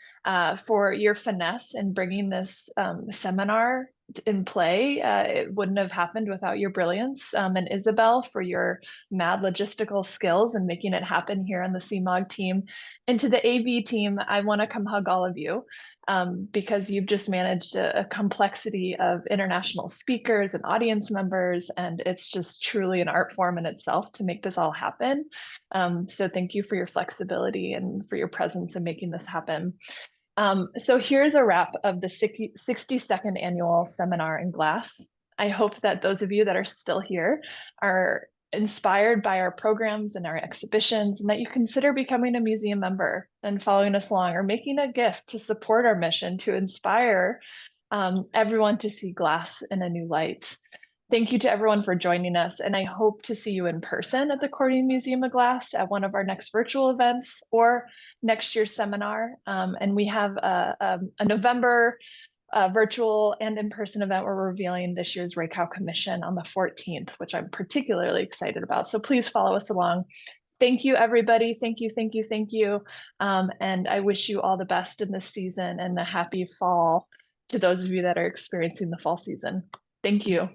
for your finesse in bringing this seminar in play. It wouldn't have happened without your brilliance. And Isabel for your mad logistical skills and making it happen here on the CMOG team. And to the AV team, I want to come hug all of you because you've just managed a complexity of international speakers and audience members. And it's just truly an art form in itself to make this all happen. So thank you for your flexibility and for your presence in making this happen. So here's a wrap of the 62nd annual seminar in glass. I hope that those of you that are still here are inspired by our programs and our exhibitions, and that you consider becoming a museum member and following us along, or making a gift to support our mission to inspire everyone to see glass in a new light. Thank you to everyone for joining us, and I hope to see you in person at the Corning Museum of Glass at one of our next virtual events or next year's seminar. And we have a November virtual and in-person event where we're revealing this year's Raycow Commission on the 14th, which I'm particularly excited about. So please follow us along. Thank you, everybody. Thank you, thank you, thank you. And I wish you all the best in this season and a happy fall to those of you that are experiencing the fall season. Thank you.